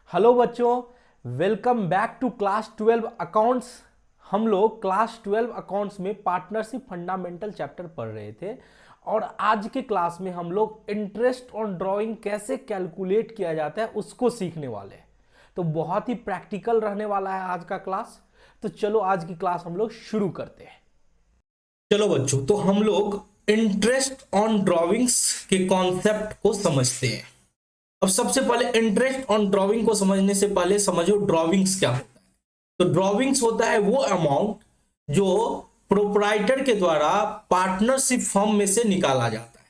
Hello बच्चों, welcome back to class 12 accounts. हम लोग क्लास 12 अकाउंट्स में पार्टनरशिप फंडामेंटल चैप्टर पढ़ रहे थे और आज के क्लास में हम लोग इंटरेस्ट ऑन ड्राइंग कैसे कैलकुलेट किया जाता है उसको सीखने वाले हैं। तो बहुत ही प्रैक्टिकल रहने वाला है आज का क्लास। तो चलो आज की क्लास हम लोग शुरू करते हैं। चलो बच्चों, तो हम लोग इंटरेस्ट ऑन ड्राइंग्स के कॉन्सेप्ट को समझते हैं। अब सबसे पहले इंटरेस्ट ऑन ड्राइंग को समझने से पहले समझो ड्राइंग्स क्या होता है। तो ड्राइंग्स होता है वो अमाउंट जो प्रोप्राइटर के द्वारा पार्टनरशिप फॉर्म में से निकाला जाता है।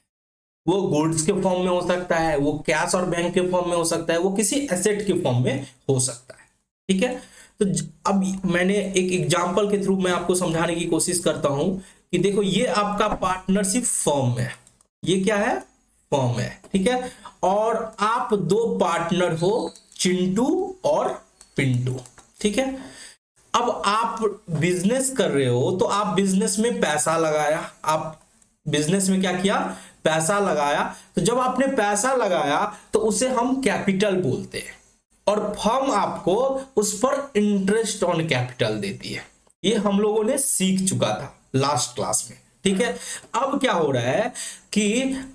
वो गुड्स के फॉर्म में हो सकता है, वो कैश और बैंक के फॉर्म में हो सकता है, वो किसी एसेट के फॉर्म में हो सकता है। ठीक है। तो अब मैंने एक एग्जांपल के थ्रू मैं आपको समझाने की कोशिश करता हूं कि देखो ये आपका पार्टनरशिप फॉर्म है। ये क्या है? फॉर्म है। ठीक है। और आप दो पार्टनर हो, चिंटू और पिंटू। ठीक है। अब आप बिजनेस कर रहे हो तो आप बिजनेस में पैसा लगाया। आप बिजनेस में क्या किया? पैसा लगाया। तो जब आपने पैसा लगाया तो उसे हम कैपिटल बोलते हैं और फर्म आपको उस पर इंटरेस्ट ऑन कैपिटल देती है। ये हम लोगों ने सीख चुका था लास्ट क्लास में। ठीक है। अब क्या हो रहा है कि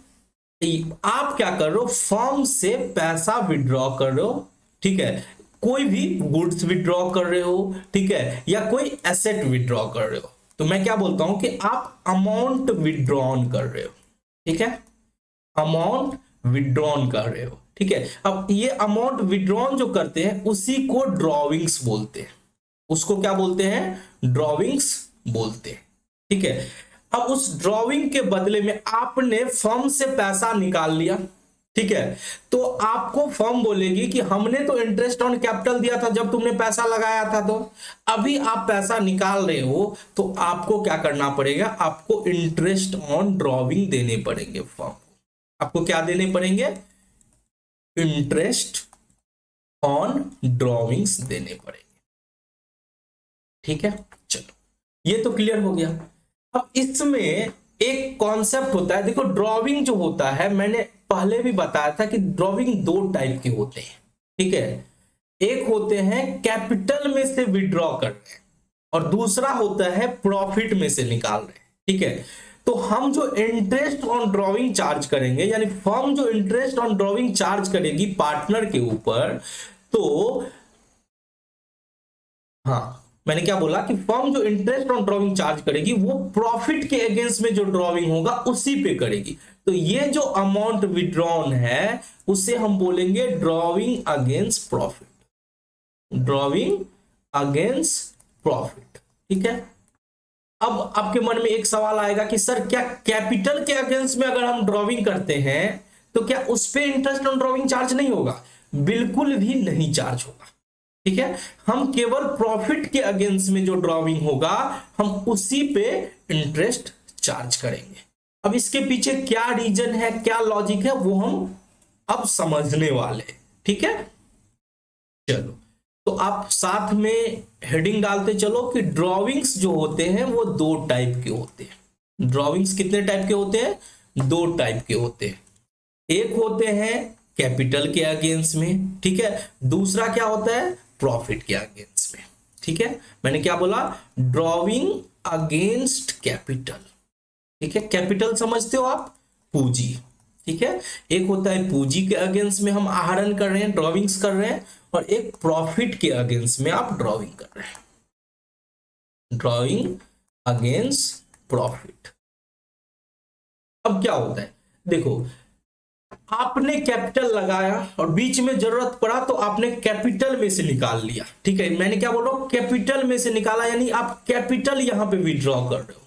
आप क्या कर रहे हो? फर्म से पैसा विड्रॉ कर रहे हो। ठीक है। कोई भी गुड्स विड्रॉ कर रहे हो, ठीक है, या कोई एसेट विड्रॉ कर रहे हो। तो मैं क्या बोलता हूं कि आप अमाउंट विड्रॉन कर रहे हो। ठीक है। अमाउंट विड्रॉन कर रहे हो। ठीक है। अब ये अमाउंट विड्रॉन जो करते हैं उसी को ड्रॉविंग्स बोलते हैं। उसको क्या बोलते हैं? ड्रॉविंग्स बोलते हैं। ठीक है। अब उस ड्रॉविंग के बदले में आपने फर्म से पैसा निकाल लिया। ठीक है। तो आपको फर्म बोलेगी कि हमने तो इंटरेस्ट ऑन कैपिटल दिया था जब तुमने पैसा लगाया था, तो अभी आप पैसा निकाल रहे हो तो आपको क्या करना पड़ेगा? आपको इंटरेस्ट ऑन ड्रॉविंग देने पड़ेंगे। फर्म आपको क्या देने पड़ेंगे? इंटरेस्ट ऑन ड्रॉविंग्स देने पड़ेंगे। ठीक है। चलो, ये तो क्लियर हो गया। अब इसमें एक कॉन्सेप्ट होता है। देखो, ड्राइंग जो होता है, मैंने पहले भी बताया था कि ड्राइंग दो टाइप के होते हैं। ठीक है। एक होते हैं कैपिटल में से विड्रॉ कर रहे हैं और दूसरा होता है प्रॉफिट में से निकाल रहे हैं। ठीक है। तो हम जो इंटरेस्ट ऑन ड्राइंग चार्ज करेंगे, यानी फर्म जो इंटरेस्ट ऑन ड्राइंग चार्ज करेगी पार्टनर के ऊपर, तो हाँ, मैंने क्या बोला कि फर्म जो इंटरेस्ट ऑन ड्रॉइंग चार्ज करेगी वो प्रॉफिट के अगेंस्ट में जो ड्रॉइंग होगा उसी पे करेगी। तो ये जो अमाउंट विड्रॉन है उसे हम बोलेंगे drawing against profit. Drawing against profit. ठीक है। अब आपके मन में एक सवाल आएगा कि सर, क्या कैपिटल के अगेंस्ट में अगर हम ड्रॉइंग करते हैं तो क्या उस पे इंटरेस्ट ऑन ड्रॉइंग चार्ज नहीं होगा? बिल्कुल भी नहीं चार्ज होगा। ठीक है। हम केवल प्रॉफिट के अगेंस्ट में जो ड्रॉइंग होगा हम उसी पे इंटरेस्ट चार्ज करेंगे। अब इसके पीछे क्या रीजन है, क्या लॉजिक है, वो हम अब समझने वाले हैं। ठीक है। चलो, तो आप साथ में हेडिंग डालते चलो कि ड्रॉइंग्स जो होते हैं वो दो टाइप के होते हैं। ड्रॉइंग्स कितने टाइप के होते हैं? दो टाइप के होते हैं। एक होते हैं कैपिटल के अगेंस्ट में, ठीक है। दूसरा क्या होता है? प्रॉफिट के अगेंस्ट में। ठीक है। मैंने क्या बोला? Drawing against capital. ठीक है। कैपिटल समझते हो आप? पूंजी। ठीक है। एक होता है पूंजी के अगेंस्ट में हम आहरण कर रहे हैं, ड्रॉइंग्स कर रहे हैं, और एक प्रॉफिट के अगेंस्ट में आप ड्रॉइंग कर रहे हैं। Drawing against profit. अब क्या होता है? देखो, आपने कैपिटल लगाया और बीच में जरूरत पड़ा तो आपने कैपिटल में से निकाल लिया। ठीक है। मैंने क्या बोला? कैपिटल में से निकाला, यानी आप कैपिटल यहां पे विड्रॉ कर रहे हो।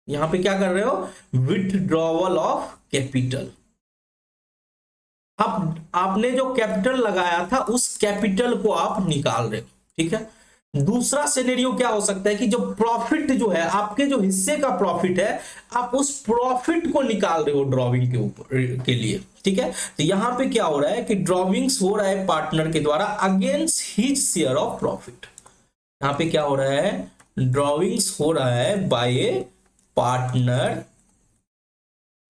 यहां पे क्या कर रहे हो? Withdrawal of capital. अब आपने जो कैपिटल लगाया था उस कैपिटल को आप निकाल रहे हो। ठीक है। दूसरा सिनेरियो क्या हो सकता है कि जो प्रॉफिट जो है, आपके जो हिस्से का प्रॉफिट है, आप उस प्रॉफिट को निकाल रहे हो ड्रॉविंग के ऊपर के लिए। ठीक है। तो यहां पे क्या हो रहा है कि ड्रॉविंग्स हो रहा है पार्टनर के द्वारा against his share of profit. यहां पे क्या हो रहा है? ड्रॉविंग्स हो रहा है by a partner,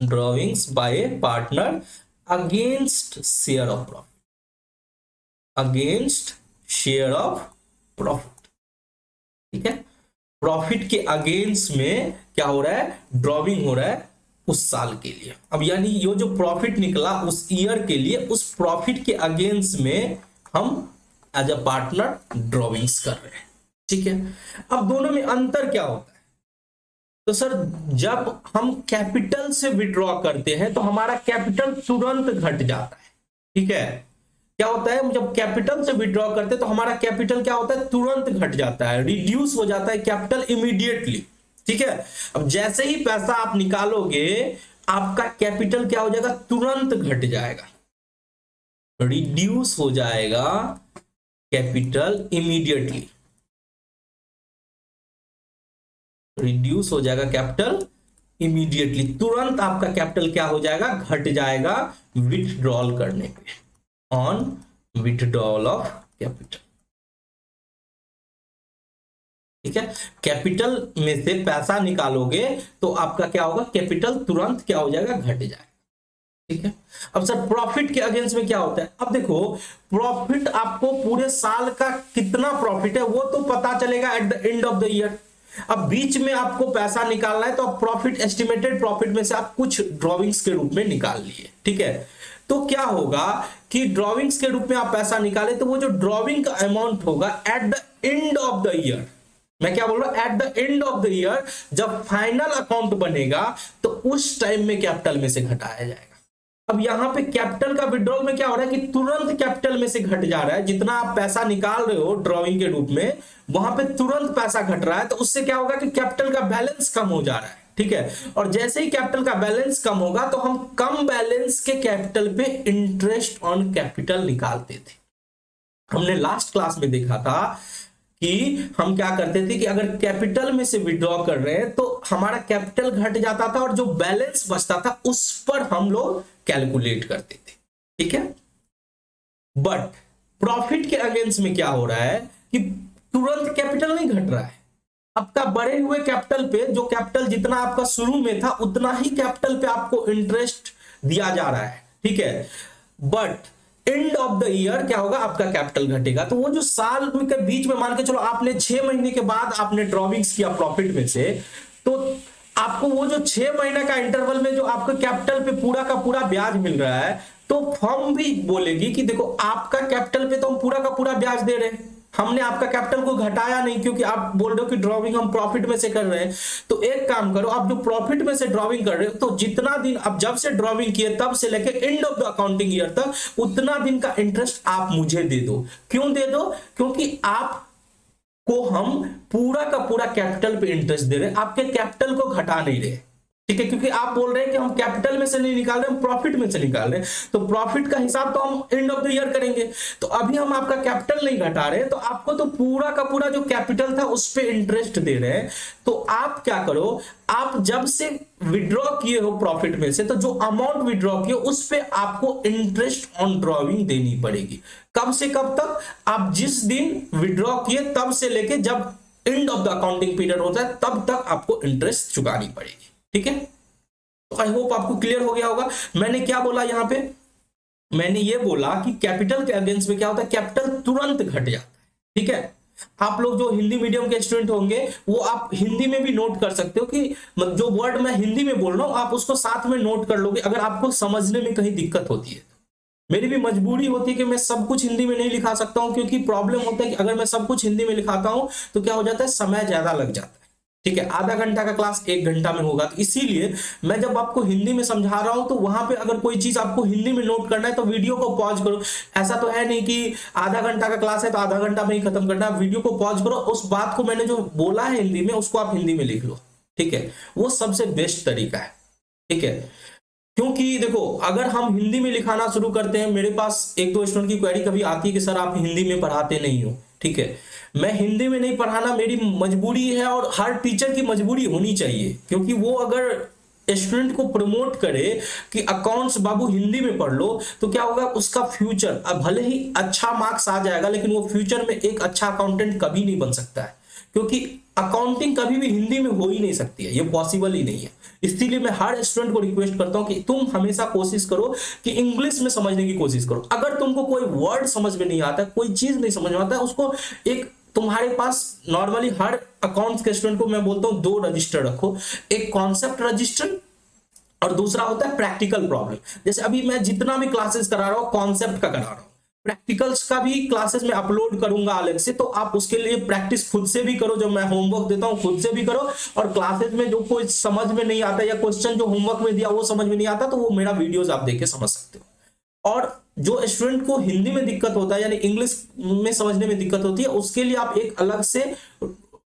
drawings by a partner against share of profit. Against share of profit. ठीक है, प्रॉफिट के अगेंस्ट में क्या हो रहा है, ड्रॉविंग हो रहा है उस साल के लिए। अब यानी ये जो प्रॉफिट निकला उस ईयर के लिए, उस प्रॉफिट के अगेंस्ट में हम एज अ पार्टनर ड्रॉविंग्स कर रहे हैं। ठीक है, अब दोनों में अंतर क्या होता है, तो सर जब हम कैपिटल से विड्रॉ करते हैं तो हमारा कैपिटल तुरंत घट जाता है। ठीक है, क्या होता है, जब कैपिटल से विड्रॉ करते हैं तो हमारा कैपिटल क्या होता है, तुरंत घट जाता है, रिड्यूस हो जाता है कैपिटल इमीडिएटली। ठीक है, अब जैसे ही पैसा आप निकालोगे आपका कैपिटल क्या हो जाएगा, तुरंत घट जाएगा, रिड्यूस हो जाएगा कैपिटल इमीडिएटली, रिड्यूस हो जाएगा कैपिटल इमीडिएटली, तुरंत आपका कैपिटल क्या हो जाएगा, घट जाएगा विथड्रॉल करने पे, ऑन विथड्रॉल ऑफ कैपिटल। ठीक है, कैपिटल में से पैसा निकालोगे तो आपका क्या होगा, कैपिटल तुरंत क्या हो जाएगा, घट जाएगा। ठीक है, अब सर प्रॉफिट के अगेंस्ट में क्या होता है, अब देखो प्रॉफिट आपको पूरे साल का कितना प्रॉफिट है वो तो पता चलेगा eight the end of the year. अब बीच में आपको पैसा निकालना है तो आप प्रॉफिट, एस्टिमेटेड प्रॉफिट में से आप कुछ ड्रॉविंग्स के रूप में निकाल लिए। ठीक है, तो क्या होगा कि ड्रॉविंग्स के रूप में आप पैसा निकाले तो वो जो ड्रॉविंग का अमाउंट होगा eight the end of the year, मैं क्या बोल रहा हूं, eight the end of the year जब फाइनल अकाउंट बनेगा तो उस टाइम में कैपिटल में से घटाया जाएगा। अब यहां पे कैपिटल का विड्रॉल में क्या हो रहा है कि तुरंत कैपिटल में से घट जा रहा है, जितना आप पैसा निकाल रहे हो ड्रॉइंग के रूप में वहां पे तुरंत पैसा घट रहा है, तो उससे क्या होगा कि कैपिटल का बैलेंस कम हो जा रहा है। ठीक है, और जैसे ही कैपिटल का बैलेंस कम होगा तो हम कम बैलेंस के कैपिटल पे इंटरेस्ट ऑन कैपिटल निकालते थे। हमने लास्ट क्लास में देखा था कि हम क्या करते थे कि अगर कैपिटल में से विड्रॉ कर रहे हैं तो हमारा कैपिटल घट जाता था और जो बैलेंस बचता था उस पर हम लोग कैलकुलेट करते थे। ठीक है, बट प्रॉफिट के अगेंस्ट में क्या हो रहा है कि तुरंत कैपिटल नहीं घट रहा है, आपका बढ़े हुए कैपिटल पे, जो कैपिटल जितना आपका शुरू में था उतना ही कैपिटल पे आपको इंटरेस्ट दिया जा रहा है। ठीक है, but and of the year क्या होगा, आपका कैपिटल घटेगा। तो वो जो साल के बीच में मान के चलो आपने 6 महीने के बाद आपने ड्रॉविंग्स किया प्रॉफिट में से, तो आपको वो जो 6 महीने का इंटरवल में जो आपको कैपिटल पे पूरा का पूरा ब्याज मिल रहा है, तो फर्म भी बोलेगी कि देखो आपका कैपिटल पे तो हम पूरा का पूरा ब्याज दे रहे हैं, हमने आपका कैपिटल को घटाया नहीं, क्योंकि आप बोल रहे हो कि ड्रॉविंग हम प्रॉफिट में से कर रहे हैं। तो एक काम करो, आप जो प्रॉफिट में से ड्रॉविंग कर रहे हो तो जितना दिन आप जब से ड्रॉविंग किए तब से लेके and of the accounting year तक उतना दिन का इंटरेस्ट आप मुझे दे दो। क्यों दे दो, क्योंकि आप को हम पूरा का पूरा कैपिटल पे इंटरेस्ट दे रहे हैं, आपके कैपिटल को घटा नहीं रहे। ठीक है, क्योंकि आप बोल रहे हैं कि हम कैपिटल में से नहीं निकाल रहे, हम प्रॉफिट में से निकाल रहे हैं, तो प्रॉफिट का हिसाब तो हम एंड ऑफ द ईयर करेंगे। तो अभी हम आपका कैपिटल नहीं घटा रहे, तो आपको तो पूरा का पूरा जो कैपिटल था उस पे इंटरेस्ट दे रहे हैं। तो आप क्या करो, आप जब से विड्रॉ किए हो प्रॉफिट में से, तो जो अमाउंट विड्रॉ किए उस पे आपको इंटरेस्ट ऑन ड्रॉविंग देनी पड़ेगी। कब से कब तक, आप जिस दिन विड्रॉ किए तब से लेके जब and of the accounting period होता है तब तक आपको इंटरेस्ट चुकानी पड़ेगी। ठीक है, तो आई होप आपको क्लियर हो गया होगा। मैंने क्या बोला यहां पे, मैंने ये बोला कि कैपिटल के अगेंस्ट में क्या होता है, कैपिटल तुरंत घट जाता है। ठीक है, आप लोग जो हिंदी मीडियम के स्टूडेंट होंगे वो आप हिंदी में भी नोट कर सकते हो कि जो वर्ड मैं हिंदी में बोल रहा हूं आप उसको साथ में नोट कर लोगे अगर आपको समझने में कहीं दिक्कत होती है। मेरी भी मजबूरी होती है कि मैं सब कुछ हिंदी में नहीं लिखा सकता हूं, क्योंकि प्रॉब्लम होता है कि अगर मैं सब कुछ हिंदी में लिखाता हूं तो क्या हो जाता है, समय ज्यादा लग जाता है। ठीक है, आधा घंटा का क्लास 1 घंटा में होगा, तो इसीलिए मैं जब आपको हिंदी में समझा रहा हूं तो वहां पे अगर कोई चीज आपको हिंदी में नोट करना है तो वीडियो को पॉज करो। ऐसा तो है नहीं कि आधा घंटा का क्लास है तो आधा घंटा में ही खत्म करना है, वीडियो को पॉज करो, उस बात को मैंने जो बोला है हिंदी में उसको आप हिंदी में लिख लो। ठीक है, वो सबसे बेस्ट तरीका है। ठीक है, क्योंकि देखो अगर हम हिंदी में लिखाना शुरू करते हैं, मेरे पास 1-2 स्टूडेंट की क्वेरी कभी आती है कि सर आप हिंदी में पढ़ाते नहीं हो। ठीक है, मैं हिंदी में नहीं पढ़ाना मेरी मजबूरी है और हर टीचर की मजबूरी होनी चाहिए, क्योंकि वो अगर स्टूडेंट को प्रमोट करे कि अकाउंट्स बाबू हिंदी में पढ़ लो तो क्या होगा, उसका फ्यूचर, अब भले ही अच्छा मार्क्स आ जाएगा लेकिन वो फ्यूचर में एक अच्छा अकाउंटेंट कभी नहीं बन सकता है, क्योंकि अकाउंटिंग कभी भी हिंदी में हो ही नहीं सकती है, ये पॉसिबल ही नहीं है। इसीलिए मैं हर स्टूडेंट को रिक्वेस्ट करता हूं कि तुम हमेशा कोशिश करो कि इंग्लिश में समझने की कोशिश करो। अगर तुमको कोई वर्ड समझ में नहीं आता, कोई चीज नहीं समझ में आता, उसको एक तुम्हारे पास नॉर्मली हर अकाउंट्स के स्टूडेंट को मैं बोलता हूं 2 रजिस्टर रखो, एक कॉन्सेप्ट रजिस्टर और दूसरा होता है प्रैक्टिकल प्रॉब्लम। जैसे अभी मैं जितना भी क्लासेस करा रहा हूं कॉन्सेप्ट का करा रहा हूं, प्रैक्टिकल्स का भी क्लासेस में अपलोड करूंगा अलग से, तो आप उसके लिए प्रैक्टिस खुद से भी करो, जो मैं होमवर्क देता हूं खुद से भी करो, और क्लासेस में जो कोई समझ में नहीं आता या क्वेश्चन जो होमवर्क में दिया वो समझ में नहीं आता तो वो मेरा वीडियोस आप देख के समझ सकते हो। और जो स्टूडेंट को हिंदी में दिक्कत होता है यानी इंग्लिश में समझने में दिक्कत होती है, उसके लिए आप एक अलग से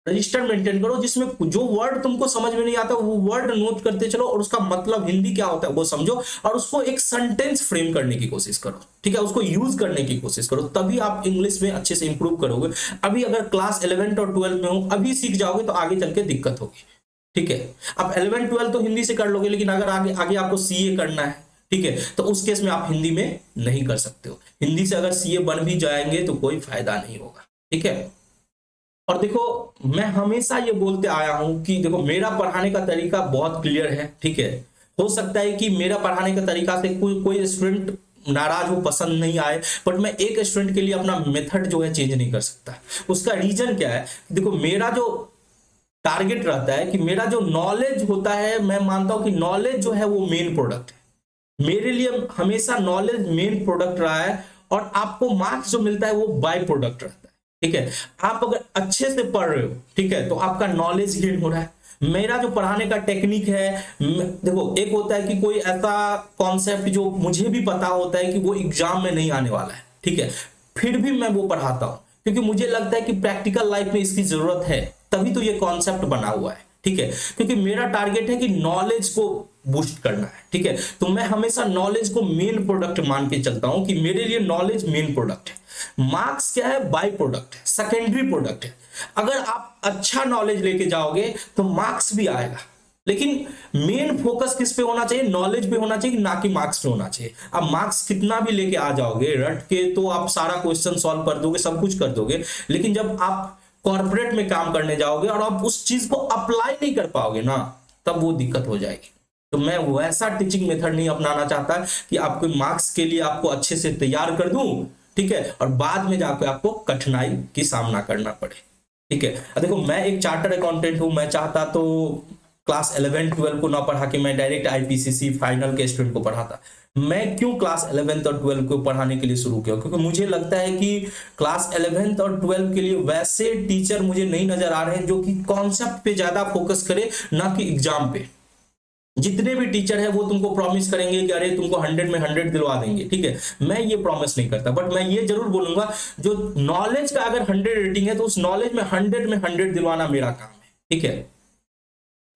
रजिस्टर मेंटेन करो जिसमें जो वर्ड तुमको समझ में नहीं आता वो वर्ड नोट करते चलो और उसका मतलब हिंदी क्या होता है वो समझो, और उसको एक सेंटेंस फ्रेम करने की कोशिश करो, ठीक है, उसको यूज करने की कोशिश करो, तभी आप इंग्लिश में अच्छे से इंप्रूव करोगे। अभी अगर क्लास 11 और 12 में हो, अभी सीख जाओगे तो आगे चल के दिक्कत होगी, ठीक है। अब 11 12 तो हिंदी से कर लोगे, लेकिन अगर आगे आगे आपको सीए करना है, ठीक है, तो उस केस में आप हिंदी में नहीं कर सकते हो। हिंदी से अगर सीए बन भी जाएंगे तो कोई फायदा नहीं होगा, ठीक है। और देखो मैं हमेशा ये बोलते आया हूं कि देखो मेरा पढ़ाने का तरीका बहुत क्लियर है, ठीक है। हो सकता है कि मेरा पढ़ाने का तरीका से कोई स्टूडेंट नाराज हो, पसंद नहीं आए, बट मैं एक स्टूडेंट के लिए अपना मेथड जो है चेंज नहीं कर सकता। उसका रीजन क्या है, देखो मेरा जो टारगेट रहता है कि मेरा जो नॉलेज होता है, मैं मानता हूं कि नॉलेज जो है वो मेन प्रोडक्ट है। मेरे लिए हमेशा नॉलेज मेन प्रोडक्ट रहा है, और आपको मार्क्स जो मिलता है वो बाय प्रोडक्ट रहता है, ठीक है। आप अगर अच्छे से पढ़ रहे हो, ठीक है, तो आपका नॉलेज गेन हो रहा है। मेरा जो पढ़ाने का टेक्निक है, देखो एक होता है कि कोई ऐसा कॉन्सेप्ट जो मुझे भी पता होता है कि वो एग्जाम में नहीं आने वाला है, ठीक है, फिर भी मैं वो पढ़ाता हूं क्योंकि मुझे लगता है कि प्रैक्टिकल लाइफ में इसकी जरूरत है, तभी तो ये कॉन्सेप्ट बना हुआ है, ठीक है। क्योंकि मेरा टारगेट है कि नॉलेज को बूस्ट करना है, ठीक है। तो मैं हमेशा नॉलेज को मेन प्रोडक्ट मान के चलता हूं कि मेरे लिए नॉलेज मेन प्रोडक्ट है, मार्क्स क्या है, बाय प्रोडक्ट है, सेकेंडरी प्रोडक्ट है। अगर आप अच्छा नॉलेज लेके जाओगे तो मार्क्स भी आएगा, लेकिन मेन फोकस किस पे होना चाहिए, नॉलेज पे होना चाहिए, ना कि मार्क्स पे होना चाहिए। अब मार्क्स कितना भी लेके आ जाओगे रट के तो आप सारा क्वेश्चन सॉल्व कर दोगे, सब कुछ कर दोगे, लेकिन जब आप कॉर्पोरेट में काम करने जाओगे और आप उस चीज को अप्लाई नहीं कर पाओगे ना, तब वो दिक्कत हो जाएगी। तो मैं वैसा टीचिंग मेथड नहीं अपनाना चाहता कि आपके मार्क्स के लिए आपको अच्छे से तैयार कर दूं, ठीक है, और बाद में जाकर आपको कठिनाई की सामना करना पड़े, ठीक है। देखो मैं एक चार्टर अकाउंटेंट हूं, मैं चाहता तो क्लास 11 12 को ना पढ़ा के मैं डायरेक्ट आईपीसीसी फाइनल के स्टूडेंट को पढ़ाता। मैं क्यों क्लास 11 और 12 को पढ़ाने के लिए शुरू किया, क्योंकि मुझे लगता है कि क्लास 11 और 12 के लिए वैसे टीचर मुझे नहीं नजर आ रहे हैं जो कि कॉन्सेप्ट पे ज्यादा फोकस करे, ना कि एग्जाम पे। जितने भी टीचर है वो तुमको प्रॉमिस करेंगे कि अरे तुमको 100 में 100 दिलवा देंगे, ठीक है, मैं ये प्रॉमिस नहीं करता, बट मैं ये जरूर बोलूंगा जो नॉलेज का अगर 100 रेटिंग है तो उस नॉलेज में 100 में 100 दिलवाना मेरा काम है, ठीक है।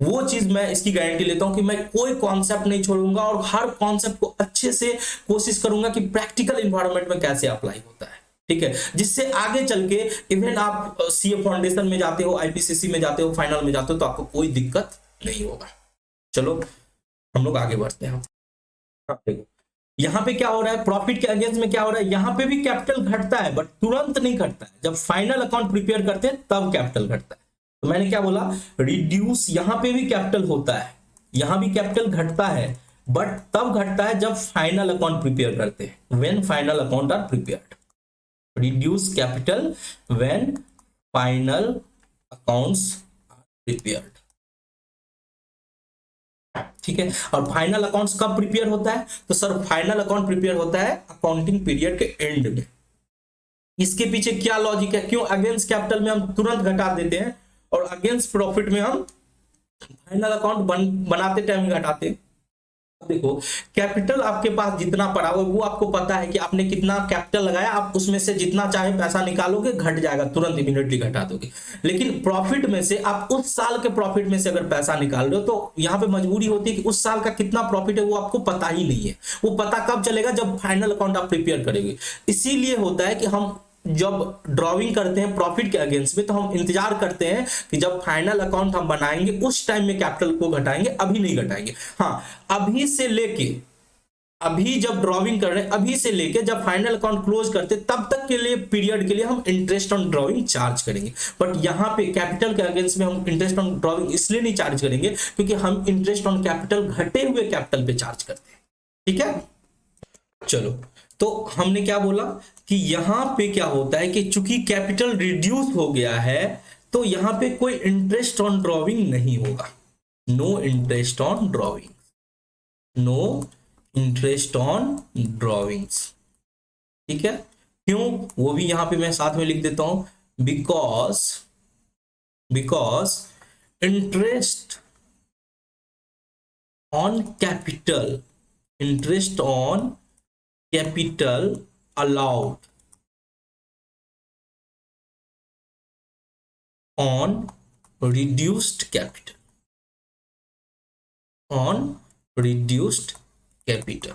वो चीज मैं इसकी गारंटी लेता हूं कि मैं कोई कॉन्सेप्ट नहीं छोड़ूंगा और हर कॉन्सेप्ट को अच्छे से कोशिश करूंगा कि प्रैक्टिकल इन्वायरमेंट में कैसे अप्लाई होता है, ठीक है, जिससे आगे चल के इवन आप सीए फाउंडेशन में जाते हो, आईपीसीसी में जाते हो, फाइनल में जाते हो, तो आपको कोई दिक्कत नहीं होगा। चलो हम लोग आगे बढ़ते हैं। देखो यहाँ पे क्या हो रहा है, प्रॉफिट के अगेंस्ट में क्या हो रहा है, यहाँ पे भी कैपिटल घटता है, बट तुरंत नहीं घटता है। जब फाइनल अकाउंट प्रिपेयर करते हैं तब कैपिटल घटता है। तो मैंने क्या बोला, रिड्यूस, यहाँ पे भी कैपिटल होता है, यहाँ भी कैपिटल घटता है, बट तब घटता है जब फाइनल अकाउंट प्रिपेयर करते हैं, when final account are prepared. Reduce capital when final accounts are prepared, ठीक है। और फाइनल अकाउंट्स कब प्रिपेयर होता है, तो सर फाइनल अकाउंट प्रिपेयर होता है अकाउंटिंग पीरियड के एंड में। इसके पीछे क्या लॉजिक है, क्यों अगेंस्ट कैपिटल में हम तुरंत घटा देते हैं और अगेंस्ट प्रॉफिट में हम फाइनल अकाउंट बनाते टाइम घटाते हैं। देखो कैपिटल आपके पास जितना पड़ा हो वो आपको पता है कि आपने कितना कैपिटल लगाया, आप उसमें से जितना चाहे पैसा निकालोगे, घट जाएगा, तुरंत इमीडिएटली घटा दोगे। लेकिन प्रॉफिट में से आप उस साल के प्रॉफिट में से अगर पैसा निकाल रहे हो तो यहाँ पे मजबूरी होती है कि उस साल का कितना प्रॉफिट है वो आपको पता ही नहीं है। वो पता कब चलेगा, जब फाइनल अकाउंट आप प्रिपेयर करेंगे। इसीलिए होता है कि हम जब ड्रॉइंग करते हैं प्रॉफिट के अगेंस्ट में, तो हम इंतजार करते हैं कि जब फाइनल अकाउंट हम बनाएंगे उस टाइम में कैपिटल को घटाएंगे, अभी नहीं घटाएंगे। हाँ, अभी से लेके अभी जब ड्रॉइंग कर रहे हैं, अभी से लेके जब फाइनल अकाउंट क्लोज करते तब तक के लिए पीरियड के लिए हम इंटरेस्ट ऑन ड्रॉइंग चार्ज करेंगे। बट यहाँ पे कैपिटल के अगेंस्ट में हम इंटरेस्ट ऑन ड्रॉइंग इसलिए नहीं चार्ज करेंगे क्योंकि हम इंटरेस्ट ऑन कैपिटल घटे हुए कैपिटल पे चार्ज करते हैं। ठीक है, चलो, तो हमने क्या बोला कि यहां पे क्या होता है कि चूंकि कैपिटल रिड्यूस हो गया है तो यहां पे कोई इंटरेस्ट ऑन ड्रॉइंग नहीं होगा। No interest on drawing, no interest on drawings. ठीक है, क्यों, वो भी यहां पे मैं साथ में लिख देता हूं, because interest on capital, interest on capital allowed on reduced capital, on reduced capital।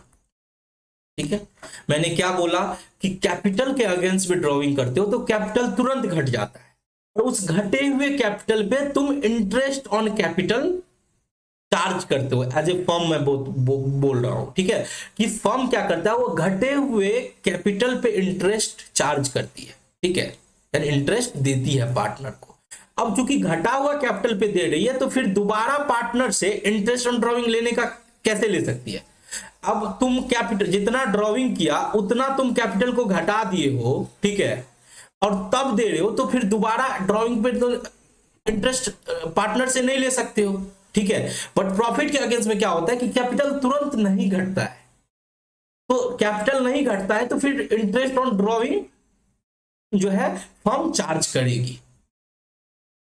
ठीक है, मैंने क्या बोला कि कैपिटल के अगेंस्ट में ड्रॉइंग करते हो तो कैपिटल तुरंत घट जाता है और उस घटे हुए कैपिटल पे तुम इंटरेस्ट ऑन कैपिटल चार्ज करते हो एज ए फर्म। मैं बोल रहा हूं, ठीक है, कि फर्म क्या करता है, वो घटे हुए कैपिटल पे इंटरेस्ट चार्ज करती है। ठीक है, यानी इंटरेस्ट देती है पार्टनर को। अब चूंकि घटा हुआ कैपिटल पे दे रही है तो फिर दोबारा पार्टनर से इंटरेस्ट ऑन ड्रॉइंग लेने का कैसे ले सकती है। अब तुम कैपिटल जितना ड्रॉइंग किया उतना तुम कैपिटल को घटा दिए हो, ठीक है, और तब दे रहे हो तो फिर दोबारा ड्रॉइंग पे तो इंटरेस्ट पार्टनर से नहीं ले सकते हो। ठीक है, बट प्रॉफिट के अगेंस्ट में क्या होता है कि कैपिटल तुरंत नहीं घटता है, तो कैपिटल नहीं घटता है तो फिर इंटरेस्ट ऑन ड्रॉइंग जो है फर्म चार्ज करेगी।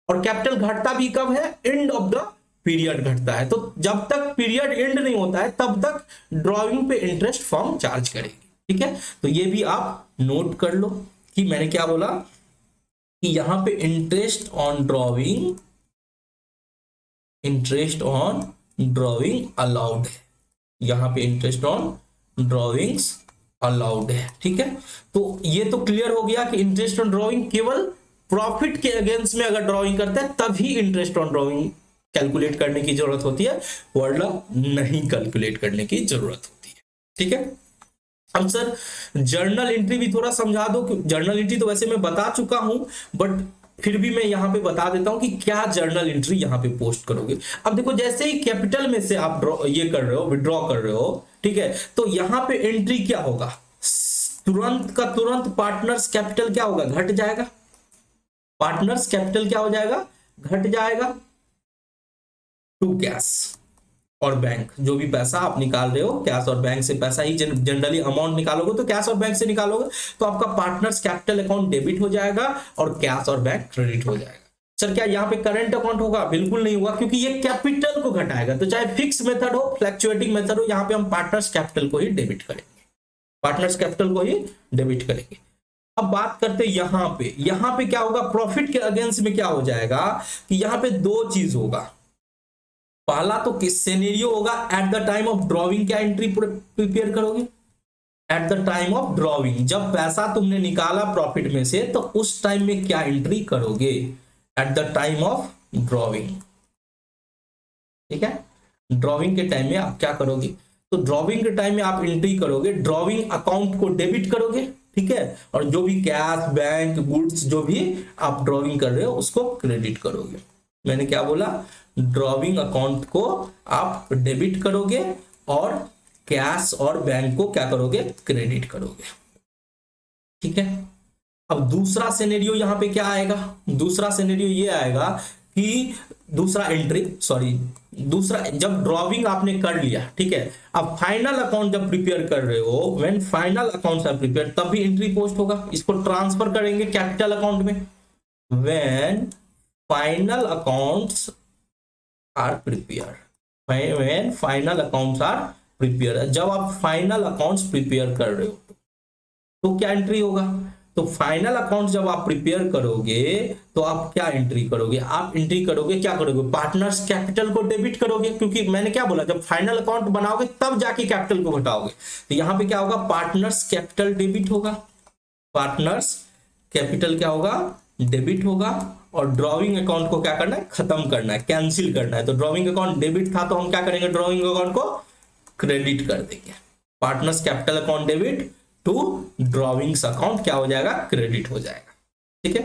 और कैपिटल घटता भी कब है, एंड ऑफ द पीरियड घटता है। तो जब तक पीरियड एंड नहीं होता है तब तक ड्रॉइंग पे इंटरेस्ट फर्म चार्ज करेगी। ठीक है, तो ये भी आप नोट कर लो कि मैंने क्या बोला कि यहां पे interest on drawing, interest on drawing allowed है, यहां पे इंटरेस्ट ऑन ड्रॉइंग्स अलाउड है। ठीक है, तो ये तो क्लियर हो गया कि इंटरेस्ट ऑन ड्रॉइंग केवल प्रॉफिट के अगेंस्ट में अगर ड्रॉइंग करता है तभी इंटरेस्ट ऑन ड्रॉइंग कैलकुलेट करने की जरूरत होती है, वरना नहीं कैलकुलेट करने की जरूरत होती है। ठीक है, अब सर जर्नल एंट्री भी थोड़ा समझा दो। जर्नल एंट्री तो वैसे मैं बता चुका हूं बट फिर भी मैं यहां पे बता देता हूं कि क्या जर्नल एंट्री यहां पे पोस्ट करोगे। अब देखो जैसे ही कैपिटल में से आप ये कर रहे हो, विड्रॉ कर रहे हो, ठीक है, तो यहां पे एंट्री क्या होगा, तुरंत का तुरंत पार्टनर्स कैपिटल क्या होगा, घट जाएगा। पार्टनर्स कैपिटल क्या हो जाएगा, घट जाएगा टू कैश और बैंक। जो भी पैसा आप निकाल रहे हो कैश और बैंक से पैसा ही जनरली अमाउंट निकालोगे तो कैश और बैंक से निकालोगे तो आपका पार्टनर्स कैपिटल अकाउंट डेबिट हो जाएगा और कैश और बैंक क्रेडिट हो जाएगा। सर क्या यहाँ पे करंट अकाउंट होगा, बिल्कुल नहीं होगा क्योंकि ये कैपिटल को घटाएगा। तो चाहे फिक्स मेथड हो फ्लैक्चुएटिंग मेथड हो, यहाँ पे हम पार्टनर्स कैपिटल को ही डेबिट करेंगे, पार्टनर्स कैपिटल को ही डेबिट करेंगे। अब बात करते हैं यहाँ पे क्या होगा, प्रॉफिट के अगेंस्ट में क्या हो जाएगा कि यहाँ पे दो चीज होगा। पहला तो किस सिनेरियो होगा, at the time of drawing क्या एंट्री प्रिपेयर करोगे, at the time of drawing, जब पैसा तुमने निकाला प्रॉफिट में से तो उस टाइम में क्या एंट्री करोगे, at the time of drawing. ठीक है, ड्रॉइंग के टाइम में आप क्या करोगे, तो ड्रॉइंग के टाइम में आप एंट्री करोगे, ड्रॉइंग अकाउंट को डेबिट करोगे, ठीक है, और जो भी कैश बैंक गुड्स जो भी आप ड्रॉइंग कर रहे हो उसको क्रेडिट करोगे। मैंने क्या बोला, ड्रॉइंग अकाउंट को आप डेबिट करोगे और कैश और बैंक को क्या करोगे, क्रेडिट करोगे। ठीक है, अब दूसरा सिनेरियो यहां पे क्या आएगा, दूसरा सिनेरियो ये आएगा कि दूसरा जब ड्रॉइंग आपने कर लिया, ठीक है, अब फाइनल अकाउंट जब प्रिपेयर कर रहे हो, when final accounts are prepare तब भी एंट्री पोस्ट होगा। इसको ट्रांसफर करेंगे कैपिटल अकाउंट में, when final accounts are prepare, when final accounts are prepare, जब आप फाइनल अकाउंट्स प्रिपेयर कर रहे हो तो क्या एंट्री होगा, तो फाइनल अकाउंट जब आप प्रिपेयर करोगे तो आप क्या एंट्री करोगे, आप एंट्री करोगे क्या करोगे, पार्टनर्स कैपिटल को डेबिट करोगे, क्योंकि मैंने क्या बोला जब फाइनल अकाउंट बनाओगे तब जाके कैपिटल को घटाओगे। तो यहां पे क्या होगा, पार्टनर्स कैपिटल डेबिट होगा, पार्टनर्स कैपिटल क्या होगा, डेबिट होगा, और ड्रॉइंग अकाउंट को क्या करना है, खत्म करना है, कैंसिल करना है। तो ड्रॉइंग अकाउंट डेबिट था तो हम क्या करेंगे, ड्रॉइंग अकाउंट को क्रेडिट कर देंगे, partners capital account debit to drawings account क्या हो जाएगा, क्रेडिट हो जाएगा। ठीक है,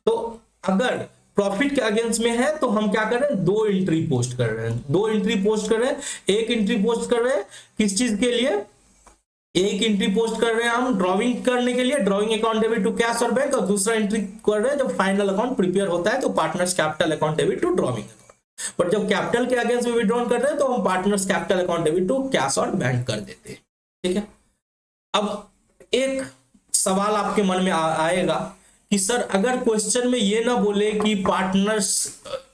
तो अगर प्रॉफिट के अगेंस्ट में है तो हम क्या कर रहे हैं, दो एंट्री पोस्ट कर रहे हैं, दो एंट्री पोस्ट कर रहे हैं। एक एंट्री पोस्ट कर रहे हैं किस चीज के लिए, एक एंट्री पोस्ट कर रहे हैं हम ड्रॉविंग करने के लिए, drawing account debit to cash और बैंक, और दूसरा एंट्री कर रहे हैं जब फाइनल अकाउंट प्रिपेयर होता है तो partners capital account debit to drawing account. पर जब कैपिटल के अगेंस्ट में विड्रॉन कर रहे हैं तो हम partners capital account debit to cash और बैंक कर देते हैं। ठीक है, अब एक सवाल आपके मन में आएगा कि सर अगर क्वेश्चन में ये ना बोले कि पार्टनर्स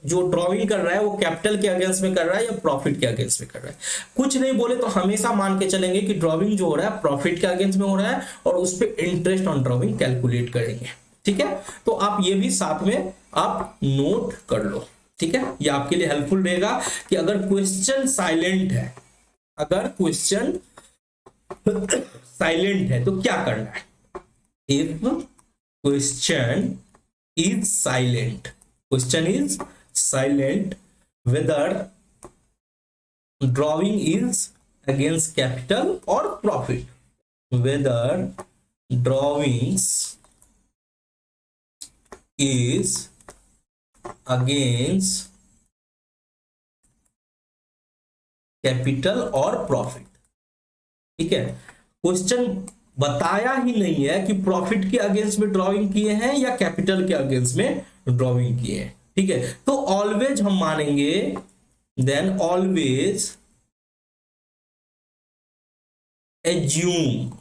जो ड्रॉविंग कर रहा है वो कैपिटल के अगेंस्ट में कर रहा है या प्रॉफिट के अगेंस्ट में कर रहा है, कुछ नहीं बोले तो हमेशा मान के चलेंगे कि ड्रॉविंग जो हो रहा है प्रॉफिट के अगेंस्ट में हो रहा है और उस पर इंटरेस्ट ऑन ड्रॉविंग कैलकुलेट करेंगे। ठीक है, तो आप ये भी साथ में आप नोट कर लो। ठीक है, ये आपके लिए हेल्पफुल रहेगा कि अगर क्वेश्चन साइलेंट है, अगर क्वेश्चन साइलेंट है तो क्या करना है। If question is silent, question is silent whether drawing is against capital or profit, whether drawings is against capital or profit। ठीक है, क्वेश्चन बताया ही नहीं है कि प्रॉफिट के अगेंस्ट में ड्रॉइंग किए हैं या कैपिटल के अगेंस्ट में ड्रॉइंग किए हैं। ठीक है, तो ऑलवेज हम मानेंगे, then always assume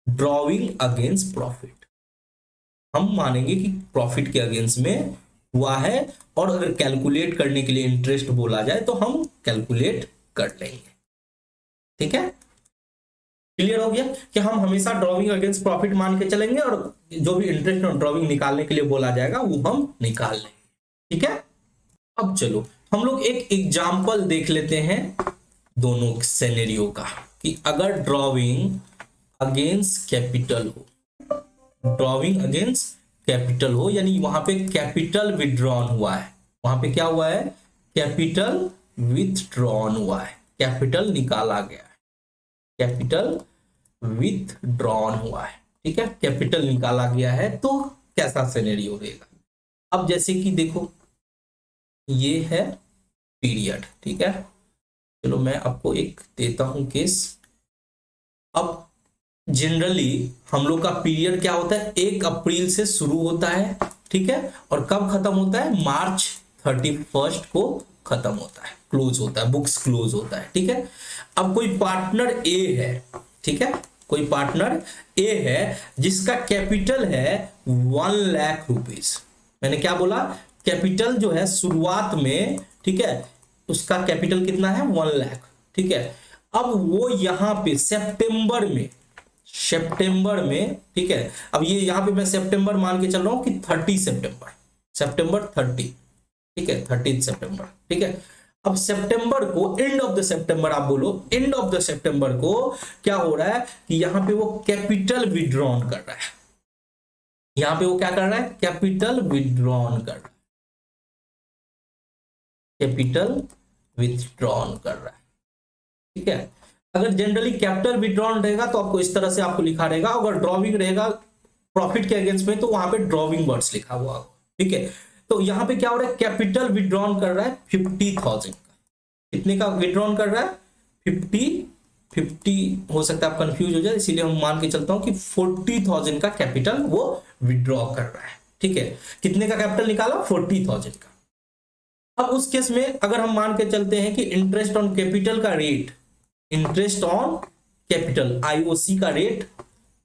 drawing against profit. हम मानेंगे कि प्रॉफिट के अगेंस्ट में हुआ है और अगर कैलकुलेट करने के लिए इंटरेस्ट बोला जाए तो हम कैलकुलेट कर लेंगे। ठीक है, क्लियर हो गया कि हम हमेशा ड्रॉविंग अगेंस्ट प्रॉफिट मान के चलेंगे और जो भी इंटरेस्ट ऑन ड्रॉविंग निकालने के लिए बोला जाएगा वो हम निकाल लेंगे। ठीक है, अब चलो हम लोग एक एग्जांपल देख लेते हैं दोनों सिनेरियो का कि अगर ड्रॉविंग अगेंस्ट कैपिटल हो, ड्रॉविंग अगेंस्ट कैपिटल हो यानी वहां पे कैपिटल विथड्रॉन हुआ है, वहां पे क्या हुआ है, कैपिटल विथड्रॉन हुआ है, कैपिटल निकाला गया है, कैपिटल विथड्रॉन हुआ है। ठीक है, कैपिटल निकाला गया है तो कैसा सिनेरियो रहेगा। अब जैसे कि देखो ये है पीरियड। ठीक है, चलो मैं आपको एक देता हूं केस। अब जनरली हम लोग का पीरियड क्या होता है, 1 अप्रैल से शुरू होता है। ठीक है, और कब खत्म होता है, मार्च 31 को खत्म होता है, क्लोज होता है, बुक्स क्लोज होता है। ठीक है, अब कोई पार्टनर ए है, ठीक है, कोई पार्टनर ए है जिसका कैपिटल है 1 लाख रुपीस। मैंने क्या बोला, कैपिटल जो है शुरुआत में, ठीक है, उसका कैपिटल कितना है 1 लाख। ठीक है, अब वो यहां पे सितंबर में, ठीक है, अब ये यहां पे मैं सितंबर मान के चल रहा हूं कि 30 सितंबर 30, ठीक है, 30 सितंबर। ठीक है, अब सितंबर को, एंड ऑफ द सितंबर आप बोलो, एंड ऑफ द सितंबर को क्या हो रहा है कि यहां पे वो कैपिटल विड्रॉन कर रहा है, यहां पे वो क्या कर रहा है, कैपिटल विड्रॉन कर रहा है, कैपिटल विथड्रॉन कर रहा है। ठीक है, अगर जनरली कैपिटल विथड्रॉन रहेगा तो आपको इस तरह से आपको लिखा रहेगा, अगर ड्रॉविंग रहेगा प्रॉफिट के अगेंस्ट में तो वहां पे ड्रॉविंग वर्ड्स लिखा हुआ होगा। ठीक है, तो यहां पे क्या हो रहा है, कैपिटल विड्रॉन कर रहा है 50,000 का। कितने का विड्रॉन कर रहा है, 50 हो सकता है आप कंफ्यूज हो जाए, इसीलिए हम मान के चलता हूं कि 40,000 का कैपिटल वो विड्रॉ कर रहा है। ठीक है, कितने का कैपिटल निकाला, 40,000 का। अब उस केस में अगर हम मान के चलते हैं कि इंटरेस्ट ऑन कैपिटल का rate, interest on capital IOC का रेट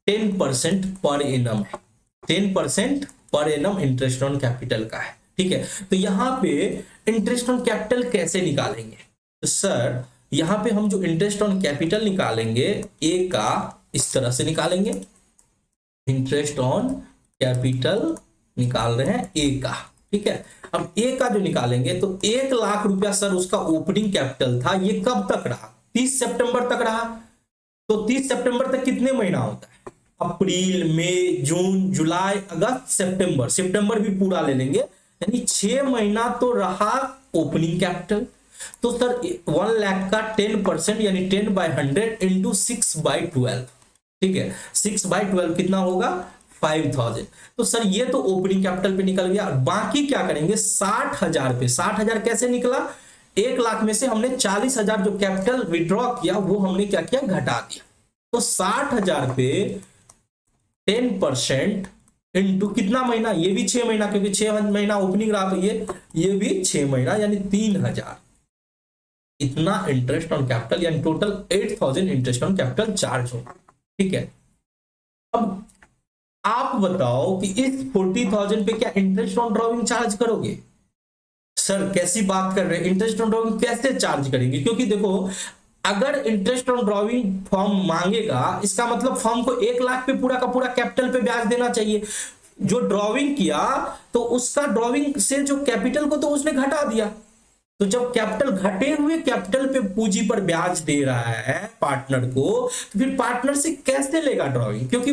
10% पर एनम है, 10% per annum interest on capital का है। ठीक है, तो यहां पे इंटरेस्ट ऑन कैपिटल कैसे निकालेंगे, तो सर यहां पे हम जो इंटरेस्ट ऑन कैपिटल निकालेंगे ए का इस तरह से निकालेंगे, इंटरेस्ट ऑन कैपिटल निकाल रहे हैं ए का। ठीक है, अब ए का जो निकालेंगे तो 1 लाख रुपया सर उसका ओपनिंग कैपिटल था, ये कब तक रहा, 30 सितंबर तक रहा। तो 30 सितंबर तक कितने महीना होता है, अप्रैल, मई, जून, जुलाई, अगस्त, सितंबर, सितंबर भी पूरा ले लेंगे, यानी 6 महीना तो रहा ओपनिंग कैपिटल। तो सर 1 लाख का 10% यानी 10/100 इंटू 6/12, ठीक है, 6/12 कितना होगा 5000। तो सर ये तो ओपनिंग कैपिटल पे निकल गया। बाकी क्या करेंगे 60,000 पे, 60,000 कैसे निकला, 1 लाख में से हमने 40,000 जो कैपिटल विड्रॉ किया वो हमने क्या किया घटा दिया। तो 60,000 पे 10% इंटू कितना महीना, ये भी 6 महीना, क्योंकि 6 महीना ओपनिंग रहा, तो ये भी 6 महीना यानी 3,000 इतना इंटरेस्ट ऑन कैपिटल, यानी total 8,000 interest on capital charge होगा। ठीक है, अब आप बताओ कि इस 40,000 पे क्या इंटरेस्ट ऑन ड्रॉइंग चार्ज करोगे। सर कैसी बात कर रहे हैं, इंटरेस्ट ऑन ड्रॉइंग कैसे चार्ज करेंगे, क्योंकि देखो अगर इंटरेस्ट ऑन ड्रॉइंग फर्म मांगेगा इसका मतलब फर्म को 1 लाख पे पूरा का पूरा कैपिटल पे ब्याज देना चाहिए। जो ड्रॉइंग किया तो उसका ड्रॉइंग से जो कैपिटल को तो उसने घटा दिया, तो जब कैपिटल घटे हुए कैपिटल पे पूंजी पर ब्याज दे रहा है पार्टनर को, तो फिर पार्टनर से कैसे लेगा ड्रॉइंग, क्योंकि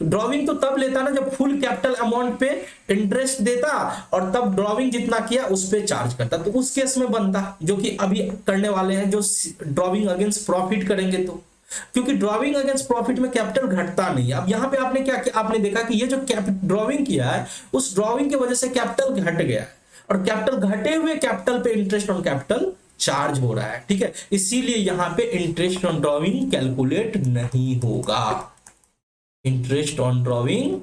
ड्रॉइंग तो तब लेता ना जब फुल कैपिटल अमाउंट पे इंटरेस्ट देता और तब ड्रॉइंग जितना किया उस पे चार्ज करता, तो उस केस में बनता, जो कि अभी करने वाले हैं जो ड्रॉइंग अगेंस्ट प्रॉफिट करेंगे। तो क्योंकि ड्रॉइंग अगेंस्ट प्रॉफिट में कैपिटल घटता नहीं। अब यहां पे आपने क्या किया, आपने देखा कि ये जो ड्रॉइंग किया है उस ड्रॉइंग की वजह से कैपिटल घट गया है, और कैपिटल घटे हुए कैपिटल पे इंटरेस्ट ऑन कैपिटल चार्ज हो रहा है। ठीक है, इसीलिए यहां पे इंटरेस्ट ऑन ड्रॉइंग कैलकुलेट नहीं होगा। Interest on drawing,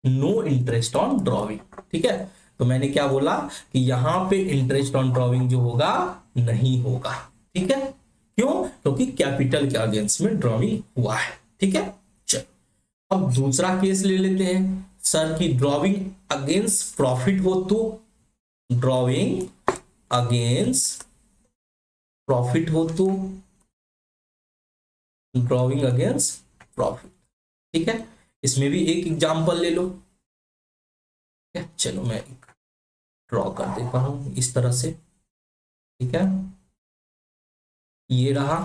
no interest on drawing. ठीक है, तो मैंने क्या बोला कि यहां पे इंटरेस्ट ऑन ड्रॉइंग जो होगा नहीं होगा। ठीक है, क्यों, क्योंकि कैपिटल के अगेंस्ट में ड्रॉइंग हुआ है। ठीक है, चलो अब दूसरा केस ले लेते हैं सर की ड्रॉइंग अगेंस्ट प्रॉफिट हो, तो ड्रॉइंग अगेंस्ट प्रॉफिट हो, तो ड्रॉइंग अगेंस्ट प्रॉफिट। ठीक है, इसमें भी एक एग्जांपल ले लो। चलो मैं ड्रॉ कर देता हूं इस तरह से। ठीक है, ये रहा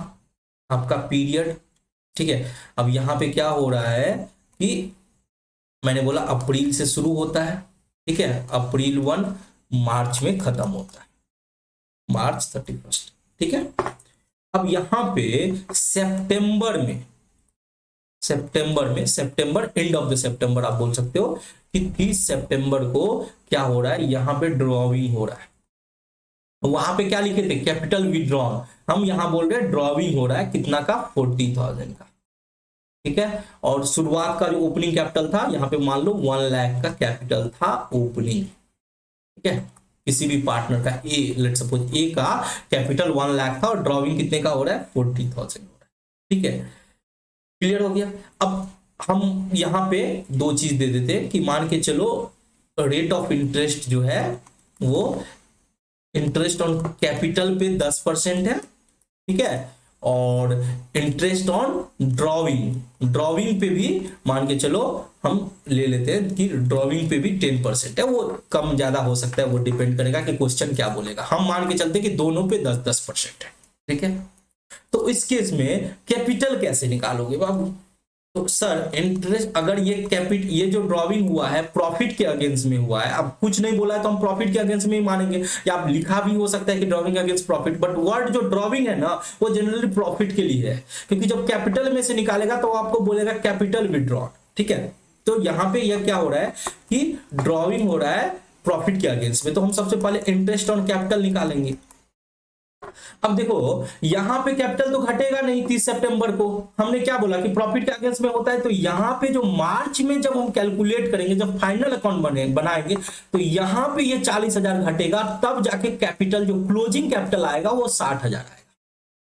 आपका पीरियड। ठीक है, अब यहां पे क्या हो रहा है कि मैंने बोला अप्रैल से शुरू होता है। ठीक है, अप्रैल 1 मार्च में खत्म होता है, मार्च 31। ठीक है, अब यहां पे सितंबर एंड ऑफ द सितंबर आप बोल सकते हो कि 30 सितंबर को क्या हो रहा है, यहां पे ड्रॉइंग हो रहा है। वहां पे क्या लिखे थे, कैपिटल विड्रॉन, हम यहां बोल रहे हैं ड्रॉइंग हो रहा है कितना का, 40,000 का। ठीक है, और शुरुआत का जो ओपनिंग कैपिटल था यहां पे मान लो 1 लाख का कैपिटल था ओपनिंग। ठीक है, किसी भी पार्टनर का लेट्स सपोज ए का कैपिटल 1 लाख था और ड्रॉइंग कितने का हो रहा है, 40,000 हो रहा है। ठीक है, क्लियर हो गया। अब हम यहां पे दो चीज दे देते हैं कि मान के चलो रेट ऑफ इंटरेस्ट जो है वो इंटरेस्ट ऑन कैपिटल पे 10% है। ठीक है, और इंटरेस्ट ऑन ड्रॉइंग पे भी मान के चलो हम ले लेते हैं कि ड्रॉइंग पे भी 10% है, वो कम ज्यादा हो सकता है, वो डिपेंड करेगा कि क्वेश्चन क्या बोलेगा। हम मान के चलते कि दोनों पे 10% है। ठीक है, तो इस केस में कैपिटल कैसे निकालोगे बाबू, तो सर इंटरेस्ट अगर ये जो ड्रॉइंग हुआ है प्रॉफिट के अगेंस्ट में हुआ है, अब कुछ नहीं बोला है तो हम प्रॉफिट के अगेंस्ट में ही मानेंगे, या आप लिखा भी हो सकता है कि drawing against profit, but word जो ड्रॉइंग है ना वो जनरली प्रॉफिट के लिए है, क्योंकि जब कैपिटल में से निकालेगा तो आपको बोलेगा कैपिटल विड्रॉ। ठीक है, तो यहां पे यह क्या हो रहा है कि ड्रॉइंग हो रहा है प्रॉफिट के अगेंस्ट में, तो हम सबसे पहले इंटरेस्ट ऑन कैपिटल निकालेंगे। अब देखो यहां पे कैपिटल तो घटेगा नहीं 30 सितंबर को, हमने क्या बोला कि प्रॉफिट के अगेंस्ट में होता है, तो यहां पे जो मार्च में जब हम कैलकुलेट करेंगे, जब फाइनल अकाउंट बनाएंगे, तो यहां पे ये 40,000 घटेगा, तब जाके कैपिटल जो क्लोजिंग कैपिटल आएगा वो 60,000 आएगा।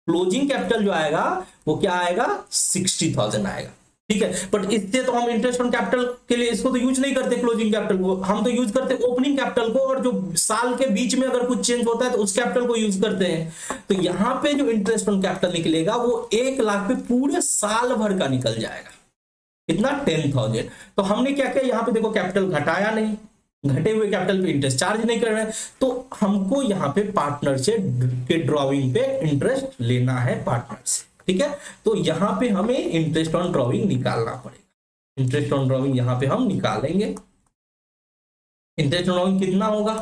क्लोजिंग कैपिटल जो आएगा वो क्या आएगा, 60,000 आएगा। ठीक है, बट इससे तो हम इंटरेस्ट ऑन कैपिटल के लिए इसको तो यूज नहीं करते, क्लोजिंग कैपिटल को हम तो यूज करते ओपनिंग कैपिटल को, और जो साल के बीच में अगर कुछ चेंज होता है तो उस कैपिटल को यूज करते हैं। तो यहां पे जो इंटरेस्ट ऑन कैपिटल निकलेगा वो 1 लाख पे पूरे साल भर का निकल जाएगा, कितना 10,000। तो हमने क्या किया, यहां पे देखो कैपिटल घटाया नहीं, घटे हुए कैपिटल पे इंटरेस्ट चार्ज नहीं कर रहे हैं, तो हमको यहां पे पार्टनर से के ड्रॉइंग पे इंटरेस्ट लेना है पार्टनर से। ठीक है, तो यहां पे हमें इंटरेस्ट ऑन ड्रॉइंग निकालना पड़ेगा। इंटरेस्ट ऑन ड्रॉइंग यहां पे हम निकालेंगे। इंटरेस्ट ऑन ड्रॉइंग कितना होगा,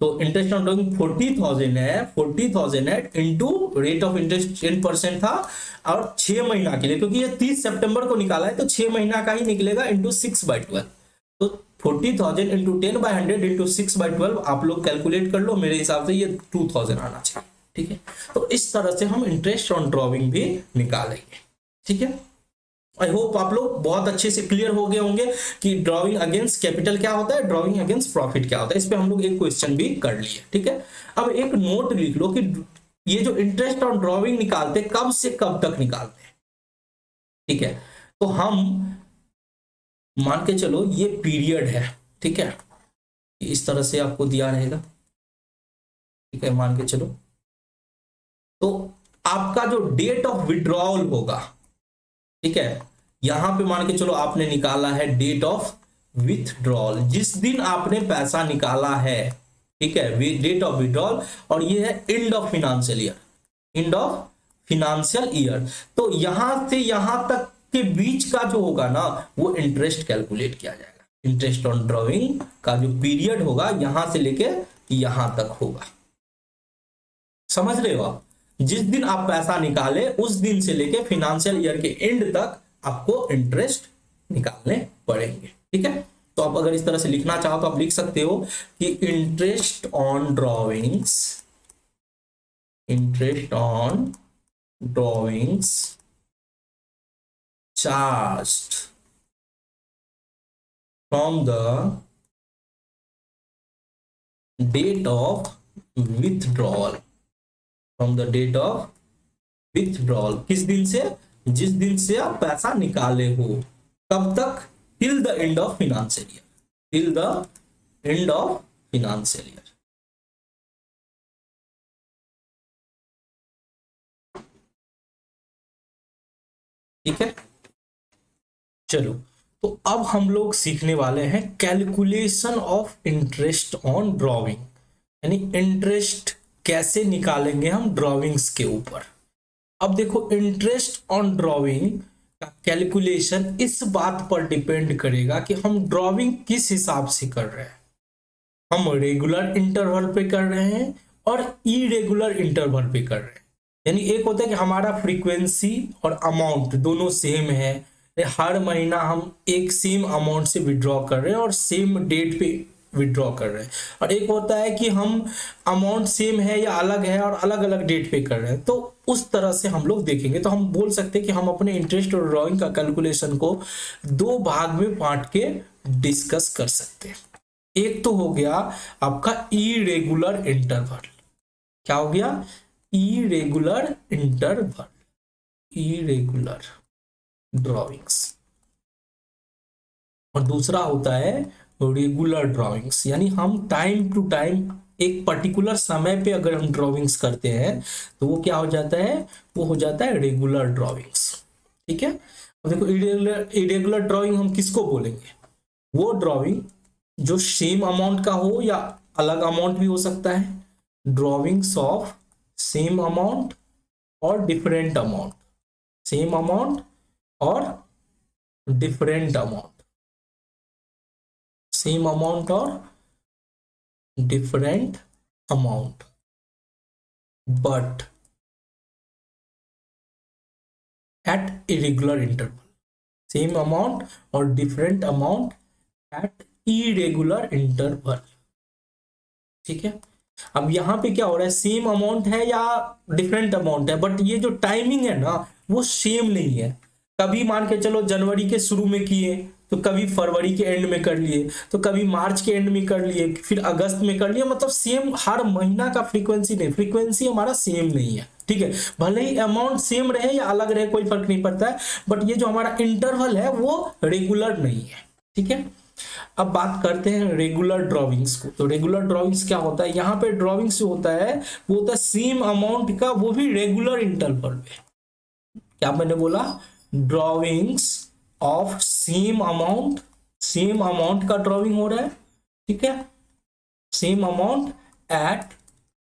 तो इंटरेस्ट ऑन ड्रॉइंग 40,000 है, 40,000 है इंटू रेट ऑफ इंटरेस्ट 10% था, और 6 महीना के लिए, क्योंकि ये 30 सितंबर को निकाला है तो 6 महीना का ही निकलेगा इंटू 6/12। तो 40,000 इंटू 10/100 इंटू 6/12 आप लोग कैलकुलेट कर लो, मेरे हिसाब से ये 2000 आना चाहिए। ठीक है, तो इस तरह से हम इंटरेस्ट ऑन ड्रॉइंग भी निकालेंगे। ठीक है, आई होप आप लोग बहुत अच्छे से क्लियर हो गए होंगे कि ड्राइंग अगेंस्ट कैपिटल क्या होता है, ड्राइंग अगेंस्ट प्रॉफिट क्या होता है। इस पे हम लोग एक क्वेश्चन भी कर लिए। ठीक है, अब एक नोट लिख लो कि ये जो इंटरेस्ट ऑन ड्राइंग निकालते कब से कब तक निकालते हैं। ठीक है, तो हम मान के चलो ये पीरियड है। ठीक है, इस तरह से आपको दिया रहेगा। ठीक है, मान के चलो तो आपका जो डेट ऑफ विड्रॉल होगा, ठीक है, यहां पे मान के चलो आपने निकाला है डेट ऑफ विथड्रॉल, जिस दिन आपने पैसा निकाला है। ठीक है, डेट ऑफ विड्रॉल, और ये है end of financial year, end of financial year. तो यहां से यहां तक के बीच का जो होगा ना, वो इंटरेस्ट कैलकुलेट किया जाएगा। इंटरेस्ट ऑन ड्रॉइंग का जो पीरियड होगा यहां से लेके यहां तक होगा। समझ रहे हो आप, जिस दिन आप पैसा निकाले उस दिन से लेके फिनेंशियल ईयर के एंड तक आपको इंटरेस्ट निकालने पड़ेंगे। ठीक है, तो आप अगर इस तरह से लिखना चाहो तो आप लिख सकते हो कि interest on drawings, interest on drawings charged from the date of withdrawal, from the date of withdrawal, किस दिन से, जिस दिन से आप पैसा निकाले हो, कब तक, till the end of financial year, till the end of financial year. ठीक है, चलो तो अब हम लोग सीखने वाले हैं calculation of interest on drawing, यानी इंटरेस्ट कैसे निकालेंगे हम ड्रॉइंग्स के ऊपर। अब देखो, इंटरेस्ट ऑन ड्रॉइंग का कैलकुलेशन इस बात पर डिपेंड करेगा कि हम ड्रॉइंग किस हिसाब से कर रहे हैं। हम रेगुलर इंटरवल पे कर रहे हैं और इरेगुलर इंटरवल पे कर रहे हैं। यानी एक होता है कि हमारा फ्रीक्वेंसी और अमाउंट दोनों सेम है, हर महीना हम एक सेम अमाउंट से विड्रॉ कर रहे हैं और सेम डेट पे विड्रॉ कर रहे हैं, और एक होता है कि हम अमाउंट सेम है या अलग है और अलग अलग डेट पे कर रहे हैं। तो उस तरह से हम लोग देखेंगे। तो हम बोल सकते हैं कि हम अपने इंटरेस्ट और ड्रॉइंग का कैलकुलेशन को दो भाग में बांट के डिस्कस कर सकते हैं। एक तो हो गया आपका इरेगुलर इंटरवल, क्या हो गया, इरेगुलर इंटरवल, इरेगुलर ड्रॉइंग्स, और दूसरा होता है रेगुलर ड्राइंग्स, यानी हम टाइम टू टाइम एक पर्टिकुलर समय पे अगर हम ड्राइंग्स करते हैं तो वो क्या हो जाता है, वो हो जाता है रेगुलर ड्राइंग्स। ठीक है, अब देखो इरेगुलर ड्राइंग हम किसको बोलेंगे, वो ड्राइंग जो सेम अमाउंट का हो या अलग अमाउंट भी हो सकता है, ड्राइंग्स ऑफ सेम अमाउंट और डिफरेंट अमाउंट, सेम अमाउंट और डिफरेंट अमाउंट, सेम अमाउंट और different amount, but at irregular interval, same amount और different amount at irregular interval. ठीक है, अब यहां पे क्या हो रहा है, सेम अमाउंट है या डिफरेंट अमाउंट है, बट ये जो टाइमिंग है ना वो सेम नहीं है। कभी मान के चलो जनवरी के शुरू में किए तो कभी फरवरी के एंड में कर लिए, तो कभी मार्च के एंड में कर लिए, फिर अगस्त में कर लिए, मतलब सेम हर महीना का फ्रीक्वेंसी नहीं, फ्रीक्वेंसी हमारा सेम नहीं है। ठीक है, भले ही अमाउंट सेम रहे या अलग रहे कोई फर्क नहीं पड़ता है, बट ये जो हमारा इंटरवल है वो रेगुलर नहीं है। ठीक है, अब बात करते हैं रेगुलर ड्राइंग्स को। तो रेगुलर ड्राइंग्स क्या होता है, यहाँ पे ड्राइंग्स जो होता है वो होता है सेम अमाउंट का, वो भी रेगुलर इंटरवल पे। क्या मैंने बोला, drawings of same amount, same amount का ड्राइंग हो रहा है। ठीक है, same amount at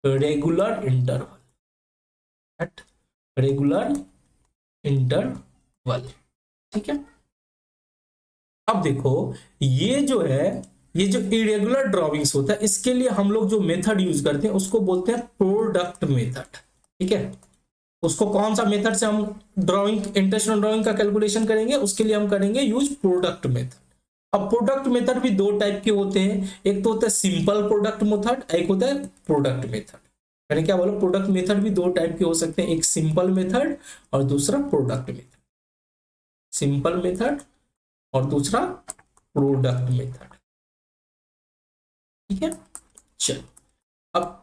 regular interval, at regular interval. ठीक है, अब देखो ये जो है ये जो इरेगुलर ड्रॉविंग्स होता है इसके लिए हम लोग जो मेथड यूज करते हैं उसको बोलते हैं प्रोडक्ट मेथड। ठीक है, उसको कौन सा मेथड से हम ड्राइंग इंटरनेशनल ड्राइंग का कैलकुलेशन करेंगे, उसके लिए हम करेंगे यूज प्रोडक्ट मेथड। अब प्रोडक्ट मेथड भी दो टाइप के होते हैं, एक तो होता है सिंपल प्रोडक्ट मेथड, एक होता है प्रोडक्ट मेथड। मैंने क्या बोला, प्रोडक्ट मेथड भी दो टाइप के हो सकते हैं, एक सिंपल मेथड और दूसरा प्रोडक्ट मेथड। सिंपल मेथड और दूसरा प्रोडक्ट मेथड। ठीक है, चलो अब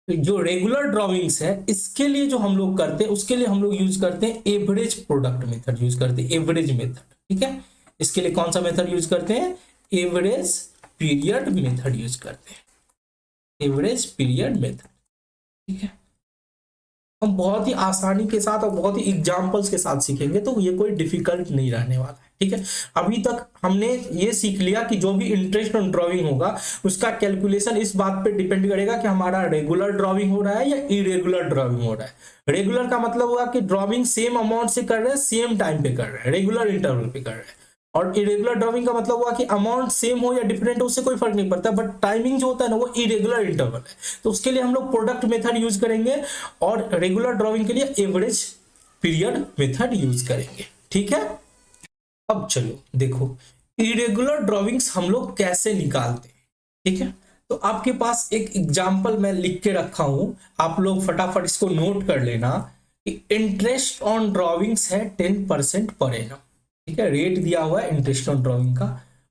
जो रेगुलर ड्राइंग्स है इसके लिए जो हम लोग करते हैं उसके लिए हम लोग यूज करते हैं एवरेज प्रोडक्ट मेथड यूज करते हैं, एवरेज मेथड। ठीक है, इसके लिए कौन सा मेथड यूज करते हैं, एवरेज पीरियड मेथड यूज करते हैं, एवरेज पीरियड मेथड। ठीक है, हम बहुत ही आसानी के साथ और बहुत ही एग्जांपल्स के साथ सीखेंगे, तो ये कोई डिफिकल्ट नहीं रहने वाला है। ठीक है, अभी तक हमने ये सीख लिया कि जो भी इंटरेस्ट ऑन ड्राइंग होगा उसका कैलकुलेशन इस बात पे डिपेंड करेगा कि हमारा रेगुलर ड्राइंग हो रहा है या इरेगुलर ड्राइंग हो रहा है। रेगुलर का मतलब हुआ कि ड्राइंग सेम अमाउंट से कर रहे हैं, सेम टाइम पे कर रहे हैं, रेगुलर इंटरवल पे कर रहे हैं। और इरेगुलर ड्राइंग का मतलब हुआ कि अमाउंट सेम हो या डिफरेंट हो उससे कोई फर्क नहीं पड़ता, बट टाइमिंग जो होता है ना वो इरेगुलर इंटरवल है, तो उसके लिए हम लोग प्रोडक्ट मेथड यूज करेंगे और रेगुलर ड्राइंग के लिए एवरेज पीरियड मेथड यूज करेंगे। ठीक है, अब चलो देखो इरेगुलर ड्राइंग्स हम लोग कैसे निकालते हैं। ठीक है, तो आपके पास एक एग्जांपल मैं लिख के रखा हूं, आप लोग फटाफट इसको नोट कर लेना कि इंटरेस्ट ऑन ड्राइंग्स है 10% पर एनम। ठीक है, रेट दिया हुआ है इंटरेस्ट ऑन ड्राइंग का,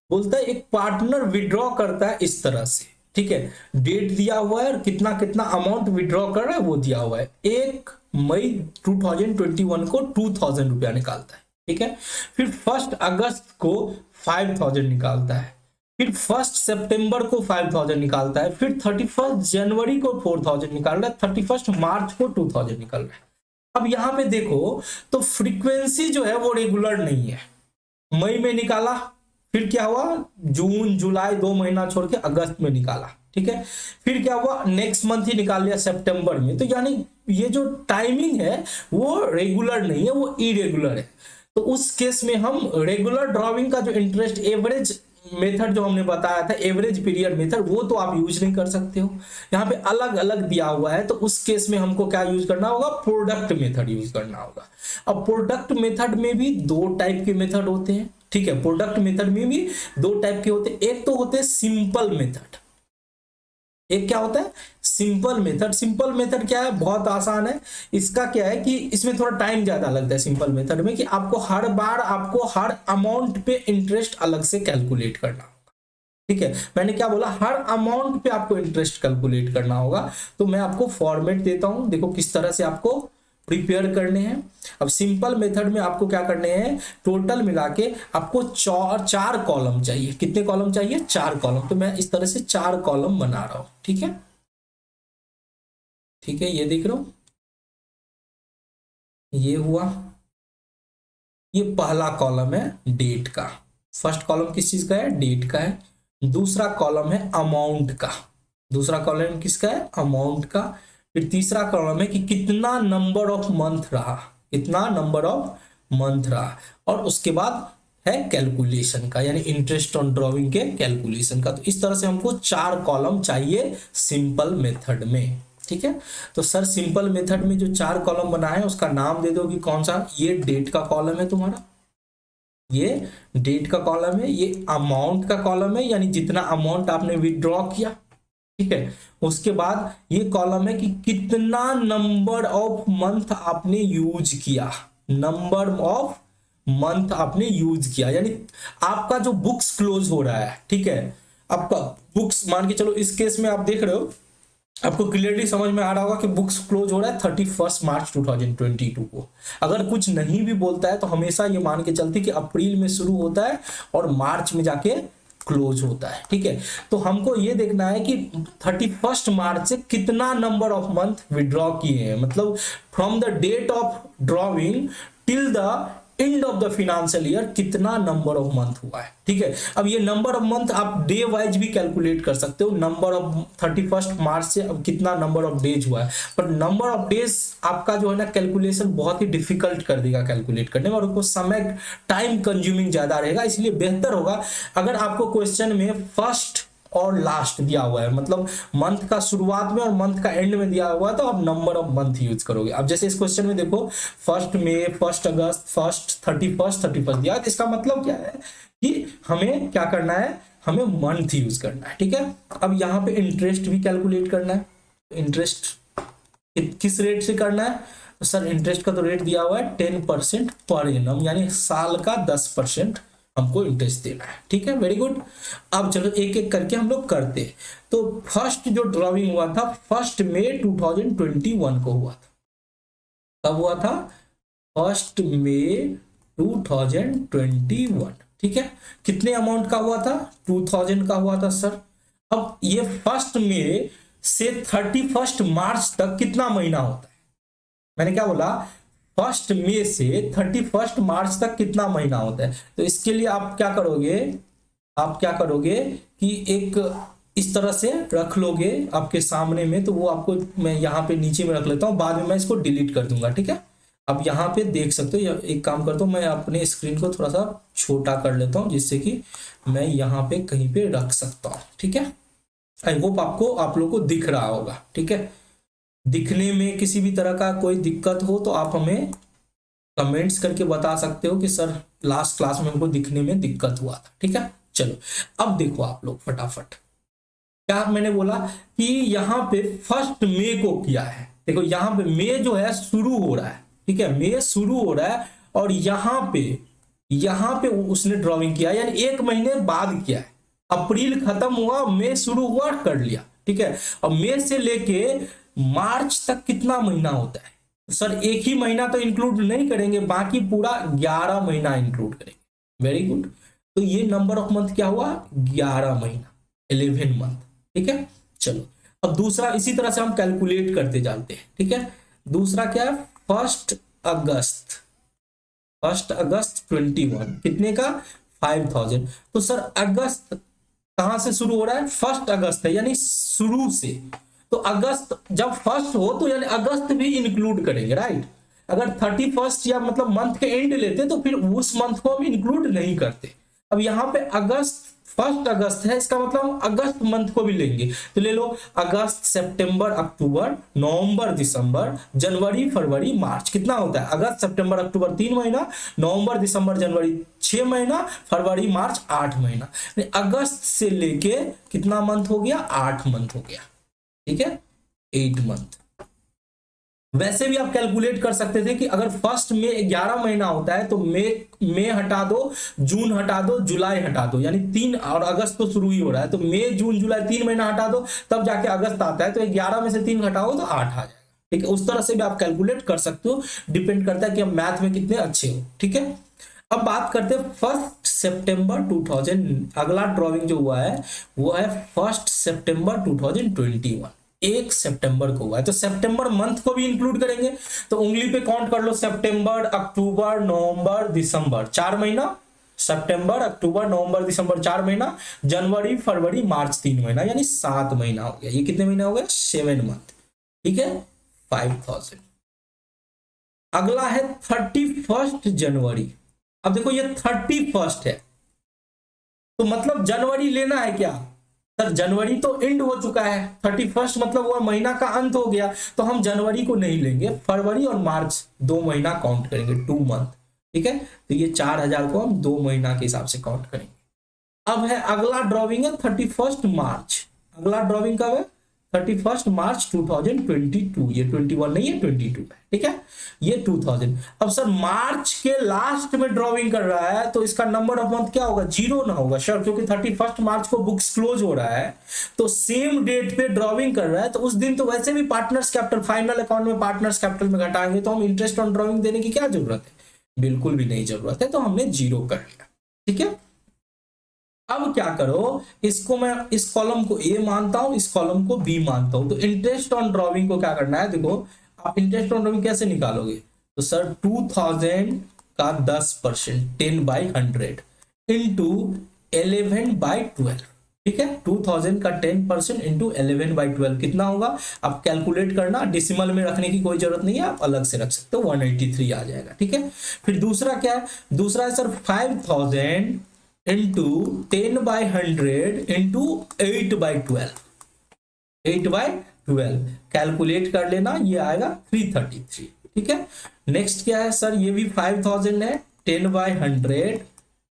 बोलता है एक पार्टनर विड्रॉ करता है इस तरह से। ठीक है, डेट दिया हुआ है और कितना कितना अमाउंट विड्रॉ कर रहा है वो दिया हुआ है। 1 मई 2021 को 2000 रुपया निकालता है। ठीक है, फिर 1 अगस्त को 5000 निकालता है, फिर 1 सितंबर को 5000 निकालता है, फिर 31 जनवरी को 4000 निकाल रहा है, 31 मार्च को 2000 निकाल रहा है। अब यहां पे देखो तो फ्रीक्वेंसी जो है वो रेगुलर नहीं है। मई में निकाला, फिर क्या हुआ जून जुलाई 2 महीना छोड़ के अगस्त में निकाला। ठीक है, फिर क्या हुआ नेक्स्ट मंथ ही निकाल लिया सितंबर में, तो यानी ये जो टाइमिंग है वो रेगुलर नहीं है, वो इरेगुलर है। तो उस केस में हम रेगुलर ड्राइंग का जो इंटरेस्ट एवरेज मेथड जो हमने बताया था एवरेज पीरियड मेथड, वो तो आप यूज नहीं कर सकते हो, यहाँ पे अलग अलग दिया हुआ है। तो उस केस में हमको क्या यूज करना होगा, प्रोडक्ट मेथड यूज करना होगा। अब प्रोडक्ट मेथड में भी दो टाइप के मेथड होते हैं। ठीक है, प्रोडक्ट मेथड में भी दो टाइप के होते हैं, एक तो होते हैं सिंपल मेथड, एक क्या होता है सिंपल मेथड। सिंपल मेथड क्या है, बहुत आसान है। इसका क्या है कि इसमें थोड़ा टाइम ज्यादा लगता है सिंपल मेथड में, कि आपको हर बार आपको हर अमाउंट पे इंटरेस्ट अलग से कैलकुलेट करना होगा। ठीक है, मैंने क्या बोला, हर अमाउंट पे आपको इंटरेस्ट कैलकुलेट करना होगा। तो मैं आपको फॉर्मेट देता हूं, देखो किस तरह से आपको प्रिपेयर करने हैं। अब सिंपल मेथड में आपको क्या करने हैं, टोटल मिला के आपको 4 कॉलम चाहिए। कितने कॉलम चाहिए, 4 कॉलम। तो मैं इस तरह से 4 कॉलम बना रहा हूं। ठीक है, ठीक है, ये देख रहे हो, ये हुआ, ये पहला कॉलम है डेट का। फर्स्ट कॉलम किस चीज का है, डेट का है। दूसरा कॉलम है अमाउंट का, दूसरा कॉलम किसका है, अमाउंट का। फिर तीसरा कॉलम है कि कितना नंबर ऑफ मंथ रहा, कितना नंबर ऑफ मंथ रहा। और उसके बाद है कैलकुलेशन का, यानी इंटरेस्ट ऑन ड्राइंग के कैलकुलेशन का। तो इस तरह से हमको 4 कॉलम चाहिए सिंपल मेथड में। ठीक है, तो सर सिंपल मेथड में जो 4 कॉलम बनाए हैं उसका नाम दे दो कि कौन सा। ये डेट का कॉलम है तुम्हारा, ये डेट का कॉलम है, ये अमाउंट का कॉलम है, यानी जितना अमाउंट आपने विड्रॉ किया। ठीक है, उसके बाद ये कॉलम है कि कितना नंबर ऑफ मंथ आपने यूज किया, नंबर ऑफ मंथ आपने यूज किया, यानी आपका जो बुक्स क्लोज हो रहा है। ठीक है, आपका बुक्स मान के चलो, इस केस में आप देख रहे हो, आपको क्लियरली समझ में आ रहा होगा कि बुक्स क्लोज हो रहा है 31 मार्च 2022 को। अगर कुछ नहीं भी बोलता है तो हमेशा ये मान के चलते कि अप्रैल में शुरू होता है और मार्च में जाके क्लोज होता है। ठीक है, तो हमको ये देखना है कि 31 मार्च से कितना नंबर ऑफ मंथ विड्रॉ किए हैं, मतलब from the date of drawing till the end of the financial year कितना नंबर ऑफ मंथ हुआ है। ठीक है, अब ये नंबर ऑफ मंथ आप डे वाइज भी कैलकुलेट कर सकते हो। नंबर ऑफ 31 मार्च से अब कितना नंबर ऑफ डेज हुआ है, पर नंबर ऑफ डेज आपका जो है ना कैलकुलेशन बहुत ही डिफिकल्ट कर देगा कैलकुलेट करने में, और उसको समय टाइम कंज्यूमिंग ज्यादा रहेगा। इसलिए बेहतर होगा अगर आपको क्वेश्चन में फर्स्ट और लास्ट दिया हुआ है, मतलब मंथ का शुरुआत में और मंथ का एंड में दिया हुआ है, तो आप नंबर ऑफ मंथ यूज करोगे। अब जैसे इस क्वेश्चन में देखो 1 मई, 1 अगस्त, 1 31 दिया है, तो इसका मतलब क्या है कि हमें क्या करना है, हमें मंथ यूज करना है। ठीक है, अब यहाँ पे इंटरेस्ट भी कैलकुलेट करना है। इंटरेस्ट किस रेट से करना है, तो सर इंटरेस्ट का तो रेट दिया हुआ है 10% पर एनम, यानी साल का 10% हमको इंटरेस्ट देना है। ठीक है, वेरी गुड। अब चलो एक एक करके हम लोग करते हैं। तो फर्स्ट जो ड्राइंग हुआ था 1 मई 2021 को हुआ था। कब हुआ था? 1 मई 2021। ठीक है, कितने अमाउंट का हुआ था? 2000 का हुआ था सर। अब ये 1 मई से 31 मार्च तक कितना महीना होता है? मैंने क्या बोला? 1 मई से 31 मार्च तक कितना महीना होता है? तो इसके लिए आप क्या करोगे, कि एक इस तरह से रख लोगे आपके सामने में, तो वो आपको मैं यहाँ पे नीचे में रख लेता हूँ, बाद में मैं इसको डिलीट कर दूंगा। ठीक है, अब यहाँ पे देख सकते हो, एक काम करता हूँ, मैं अपने स्क्रीन को थोड़ा सा छोटा कर लेता हूँ जिससे कि मैं यहाँ पे कहीं पे रख सकता हूँ। ठीक है, आई होप आप लोगों को दिख रहा होगा। ठीक है, दिखने में किसी भी तरह का कोई दिक्कत हो तो आप हमें कमेंट्स करके बता सकते हो कि सर लास्ट क्लास में हमको दिखने में दिक्कत हुआ था। ठीक है, चलो अब देखो आप लोग फटाफट, क्या मैंने बोला कि यहाँ पे 1 मई को किया है। देखो यहाँ पे मई जो है शुरू हो रहा है। ठीक है, मई शुरू हो रहा है और यहाँ पे उसने ड्राइंग किया, यानी 1 महीने बाद किया है। अप्रैल खत्म हुआ, मई शुरू हुआ, कर लिया। ठीक है, और मई से लेके मार्च तक कितना महीना होता है? सर एक ही महीना तो इंक्लूड नहीं करेंगे, बाकी पूरा 11 महीना इंक्लूड करेंगे। वेरी गुड, तो ये नंबर ऑफ मंथ क्या हुआ? 11 महीना, 11 मंथ। ठीक है, चलो अब दूसरा इसी तरह से हम कैलकुलेट करते जाते हैं। ठीक है, दूसरा क्या है? 1 अगस्त 21 कितने का? 5000। तो सर अगस्त कहां से शुरू हो रहा है? 1 अगस्त है, यानी शुरू से। तो अगस्त जब फर्स्ट हो तो यानी अगस्त भी इंक्लूड करेंगे, राइट। अगर 31 या मतलब मंथ के एंड लेते तो फिर उस मंथ को हम इंक्लूड नहीं करते। अब यहाँ पे अगस्त 1 अगस्त है, इसका मतलब हम अगस्त मंथ को भी लेंगे। तो ले लो अगस्त, सितंबर, अक्टूबर, नवंबर, दिसंबर, जनवरी, फरवरी, मार्च। कितना होता है? अगस्त, सितंबर, अक्टूबर 3 महीना, नवंबर, दिसंबर, जनवरी 6 महीना, फरवरी, मार्च 8 महीना। अगस्त से लेके कितना मंथ हो गया? 8 मंथ हो गया। ठीक है, 8 मंथ। वैसे भी आप कैलकुलेट कर सकते थे कि अगर 1 में 11 महीना होता है तो मई हटा दो, जून हटा दो, जुलाई हटा दो, यानी 3, और अगस्त तो शुरू ही हो रहा है, तो मई, जून, जुलाई 3 महीना हटा दो, तब जाके अगस्त आता है। तो 11 में से 3 घटाओ तो 8 आ जाएगा। ठीक है, उस तरह से भी आप कैलकुलेट कर सकते हो, डिपेंड करता है कि आप मैथ में कितने अच्छे हो। ठीक है, अब बात करते हैं 1 सितंबर 2000। अगला ड्राइंग जो हुआ है वो है 1 सितंबर 2021, 1 सितंबर को हुआ है। तो सितंबर मंथ को भी इंक्लूड करेंगे, तो उंगली पे काउंट कर लो, सितंबर, अक्टूबर, नवंबर, दिसंबर, 4 महीना। सितंबर, अक्टूबर, नवंबर, दिसंबर 4 महीना, जनवरी, फरवरी, मार्च 3 महीना, यानी 7 महीना हो गया। ये कितने महीना हो गया? 7 मंथ। ठीक है, 5000। अगला है 31 जनवरी। अब देखो ये 31 है, तो मतलब जनवरी लेना है क्या? सर जनवरी तो एंड हो चुका है, 31 मतलब वह महीना का अंत हो गया, तो हम जनवरी को नहीं लेंगे, फरवरी और मार्च 2 महीना काउंट करेंगे, 2 मंथ। ठीक है, तो ये 4000 को हम 2 महीना के हिसाब से काउंट करेंगे। अब है अगला ड्राइंग है 31 मार्च। अगला ड्राइंग कब है? 31 मार्च 2022। ये 21 नहीं है, 22 है। ठीक है, ये 2000। अब सर मार्च के लास्ट में ड्राइंग कर रहा है, तो इसका नंबर ऑफ मंथ क्या होगा? 0 ना होगा सर, क्योंकि 31 मार्च को बुक्स क्लोज हो रहा है, तो सेम डेट पे ड्राइंग कर रहा है, तो उस दिन तो वैसे भी पार्टनर्स कैपिटल, फाइनल अकाउंट में पार्टनर्स कैपिटल में घटाएंगे, तो हम इंटरेस्ट ऑन ड्राइंग देने की क्या जरूरत है? बिल्कुल भी नहीं जरूरत है, तो हमने 0 कर लिया। ठीक है, अब क्या करो, इसको मैं इस कॉलम को ए मानता हूं, इस कॉलम को बी मानता हूं। तो इंटरेस्ट ऑन ड्राइंग को क्या करना है? देखो आप इंटरेस्ट ऑन ड्राइंग कैसे निकालोगे? तो सर 2000 का 10%, 10/100 इंटू 11/12, ठीक है। 2000 का 10% इंटू 11/12 कितना होगा, आप कैलकुलेट करना, डेसिमल में रखने की कोई जरूरत नहीं है, आप अलग से रख सकते हो, 183 आ जाएगा, ठीक है। फिर दूसरा क्या है, दूसरा है सर 5000 इंटू 10/100 इंटू 8/12, 8/12 कैलकुलेट कर लेना, ये आएगा 333, ठीक है। नेक्स्ट क्या है सर, ये भी 5000 है, 10/100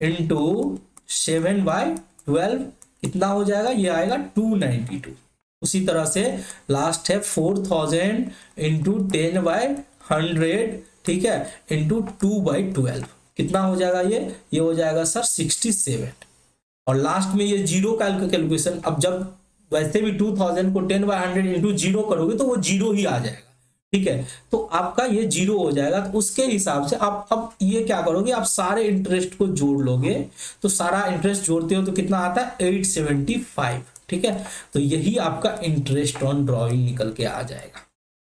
इंटू 7/12 कितना हो जाएगा, ये आएगा 292। उसी तरह से लास्ट है 4000 इंटू 10/100, ठीक है, इंटू 2/12 कितना हो जाएगा, ये हो जाएगा सर 67। और लास्ट में ये जीरो कैलकुलेशन, अब जब वैसे भी 2000 को 10/100 इंटू जीरो करोगे तो वो जीरो ही आ जाएगा, ठीक है। तो आपका ये जीरो हो जाएगा, तो उसके हिसाब से आप अब ये क्या करोगे, आप सारे इंटरेस्ट को जोड़ लोगे, तो सारा इंटरेस्ट जोड़ते हो तो कितना आता है 875, ठीक है। तो यही आपका इंटरेस्ट ऑन ड्रॉइंग निकल के आ जाएगा,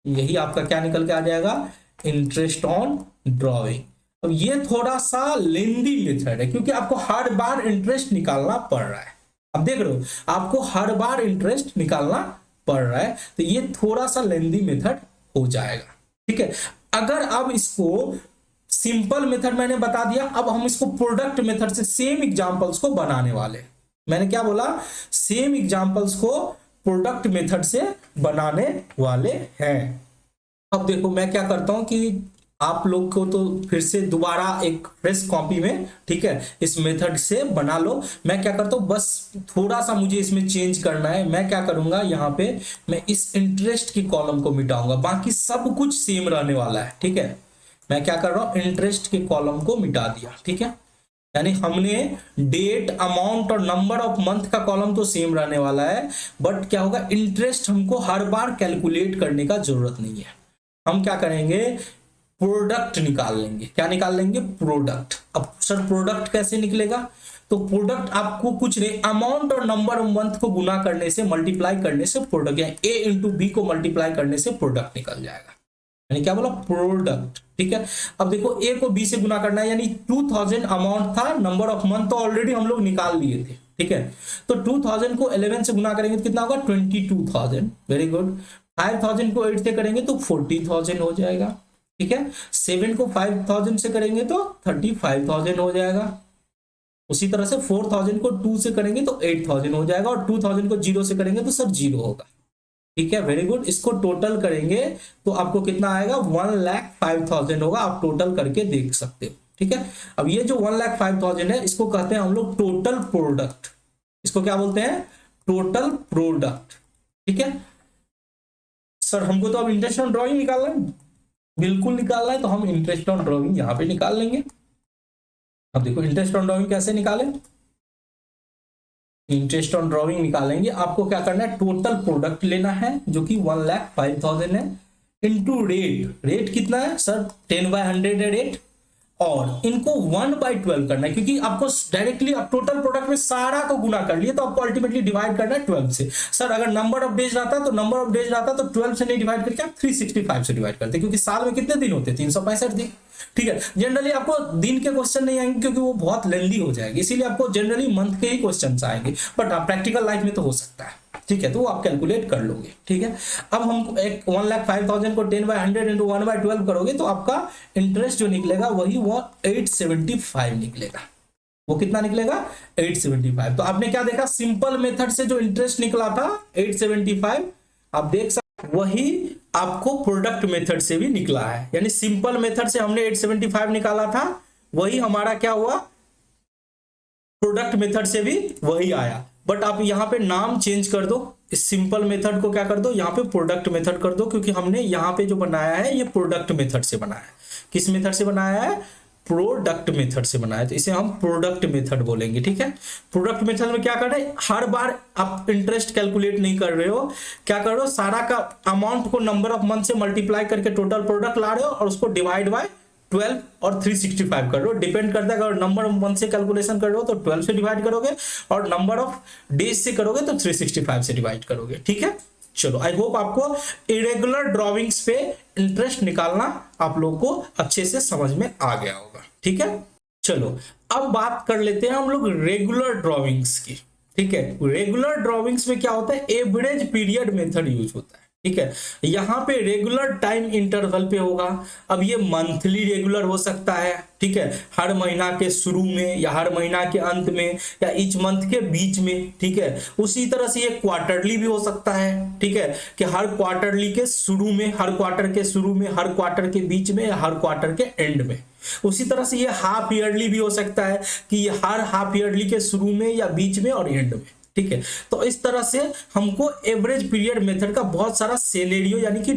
यही आपका क्या निकल के आ जाएगा, इंटरेस्ट ऑन ड्रॉइंग। अब ये थोड़ा सा लेंदी मेथड है, क्योंकि आपको हर बार इंटरेस्ट निकालना पड़ रहा है। अब देख रहे हो, आपको हर बार इंटरेस्ट निकालना पड़ रहा है, तो ये थोड़ा सा लेंदी मेथड हो जाएगा, ठीक है। अगर अब इसको सिंपल मेथड मैंने बता दिया, अब हम इसको प्रोडक्ट मेथड से सेम एग्जांपल्स को बनाने वाले, मैंने क्या बोला, सेम एग्जांपल्स को प्रोडक्ट मेथड से बनाने वाले हैं। अब देखो मैं क्या करता हूं कि आप लोग को तो फिर से दोबारा एक फ्रेश कॉपी में, ठीक है, इस मेथड से बना लो। मैं क्या करता हूं, बस थोड़ा सा मुझे इसमें चेंज करना है। मैं क्या करूंगा, यहाँ पे मैं इस इंटरेस्ट की कॉलम को मिटाऊंगा, बाकी सब कुछ सेम रहने वाला है, ठीक है। मैं क्या कर रहा हूं, इंटरेस्ट के कॉलम को मिटा दिया, ठीक है। यानी हमने डेट, अमाउंट और नंबर ऑफ मंथ का कॉलम तो सेम रहने वाला है, बट क्या होगा, इंटरेस्ट हमको हर बार कैलकुलेट करने का जरूरत नहीं है। हम क्या करेंगे, प्रोडक्ट निकाल लेंगे। क्या निकाल लेंगे, प्रोडक्ट। अब सर प्रोडक्ट कैसे निकलेगा, तो प्रोडक्ट आपको कुछ नहीं, अमाउंट और नंबर ऑफ मंथ को गुना करने से, मल्टीप्लाई करने से प्रोडक्ट, यानी ए इंटू बी को मल्टीप्लाई करने से प्रोडक्ट निकल जाएगा। यानी क्या बोला, प्रोडक्ट, ठीक है। अब देखो ए को बी से गुना करना है, यानी 2000 अमाउंट था, नंबर ऑफ मंथ तो ऑलरेडी हम लोग निकाल लिए थे, ठीक है। तो 2000 को 11 से गुना करेंगे तो कितना होगा, 22,000, वेरी गुड। 5000 को 8 से करेंगे तो 40,000 हो जाएगा, ठीक है। 7 को 5000 से करेंगे तो 35,000 हो जाएगा। उसी तरह से 4000 को 2 से करेंगे तो 8000 हो जाएगा, और 2000 को 0 से करेंगे तो सर 0 होगा, ठीक है, वेरी गुड। इसको टोटल करेंगे तो आपको कितना आएगा, 1,05,000 होगा। आप टोटल करके देख सकते हो, ठीक है। अब ये जो 1,05,000 है, इसको कहते हैं हम लोग टोटल प्रोडक्ट। इसको क्या बोलते हैं, टोटल प्रोडक्ट, ठीक है। सर हमको तो अब इंटरेस्ट ऑन ड्रॉइंग निकालना है, बिल्कुल निकालना है, तो हम इंटरेस्ट ऑन ड्रॉइंग यहां पे निकाल लेंगे। अब देखो इंटरेस्ट ऑन ड्रॉइंग कैसे निकालें, इंटरेस्ट ऑन ड्रॉइंग निकालेंगे, आपको क्या करना है, टोटल प्रोडक्ट लेना है जो कि 1,05,000 है, इनटू रेट। रेट कितना है सर, 10/100 है रेट, और इनको 1/12 करना है, क्योंकि आपको डायरेक्टली आप टोटल प्रोडक्ट में सारा को गुना कर लिए, तो आपको अल्टीमेटली डिवाइड करना है 12 से। सर अगर नंबर ऑफ डेज रहता तो नंबर ऑफ डेज रहता तो 12 से नहीं डिवाइड करके आप 365 से डिवाइड करते, क्योंकि साल में कितने दिन होते हैं, 365 दिन, ठीक है। जनरली आपको दिन के क्वेश्चन नहीं आएंगे, क्योंकि वो बहुत लेंदी हो जाएगी, इसीलिए आपको जनरली मंथ के ही क्वेश्चन आएंगे, बट प्रैक्टिकल लाइफ में तो हो सकता है, ठीक है, तो वो आप कैलकुलेट कर लोगे, ठीक है। अब हम एक 1,05,000 को 10/100 इंटू 1/12 करोगे तो आपका इंटरेस्ट जो निकलेगा वही वो 875 निकलेगा। वो कितना निकलेगा, 875। तो आपने क्या देखा, सिंपल मेथड से जो इंटरेस्ट निकला था 875, आप देख सकते वही आपको प्रोडक्ट मेथड से भी निकला है। यानी सिंपल मेथड से हमने 875 निकाला था, वही हमारा क्या हुआ, प्रोडक्ट मेथड से भी वही आया। बट आप यहाँ पे नाम चेंज कर दो, इस सिंपल मेथड को क्या कर दो, यहाँ पे प्रोडक्ट मेथड कर दो, क्योंकि हमने यहाँ पे जो बनाया है ये प्रोडक्ट मेथड से बनाया है। किस मेथड से बनाया है, प्रोडक्ट मेथड से बनाया है, तो इसे हम प्रोडक्ट मेथड बोलेंगे, ठीक है। प्रोडक्ट मेथड में क्या कर रहे हैं, हर बार आप इंटरेस्ट कैलकुलेट नहीं कर रहे हो, क्या कर रहे हो, सारा का अमाउंट को नंबर ऑफ मंथ से मल्टीप्लाई करके टोटल प्रोडक्ट ला रहे हो, और उसको डिवाइड बाय 12 और 365 कर रहे हो। डिपेंड करता है, अगर नंबर ऑफ मंथ से कैलकुलेशन कर रहे हो तो 12 से डिवाइड करोगे, और नंबर ऑफ डेज से करोगे तो 365 से डिवाइड करोगे, ठीक है। चलो आई होप आपको इरेगुलर ड्राविंग्स पे इंटरेस्ट निकालना आप लोगों को अच्छे से समझ में आ गया होगा। ठीक है, चलो अब बात कर लेते हैं हम लोग रेगुलर ड्राविंग्स की। ठीक है, रेगुलर ड्राविंग्स में क्या होता है, एवरेज पीरियड मेथड यूज होता है। ठीक है, यहाँ पे रेगुलर टाइम इंटरवल पे होगा। अब ये मंथली रेगुलर हो सकता है, ठीक है, हर महीना के शुरू में या हर महीना के अंत में या ईच मंथ के बीच में। ठीक है, उसी तरह से ये क्वार्टरली भी हो सकता है। ठीक है, कि हर क्वार्टरली के शुरू में, हर क्वार्टर के शुरू में, हर क्वार्टर के बीच में, हर क्वार्टर के एंड में। उसी तरह से ये हाफ ईयरली भी हो सकता है कि ये हर हाफ ईयरली के शुरू में या बीच में और एंड में। ठीक है, तो इस तरह से हमको एवरेज पीरियड मेथड का बहुत सारा सिनेरियो यानी कि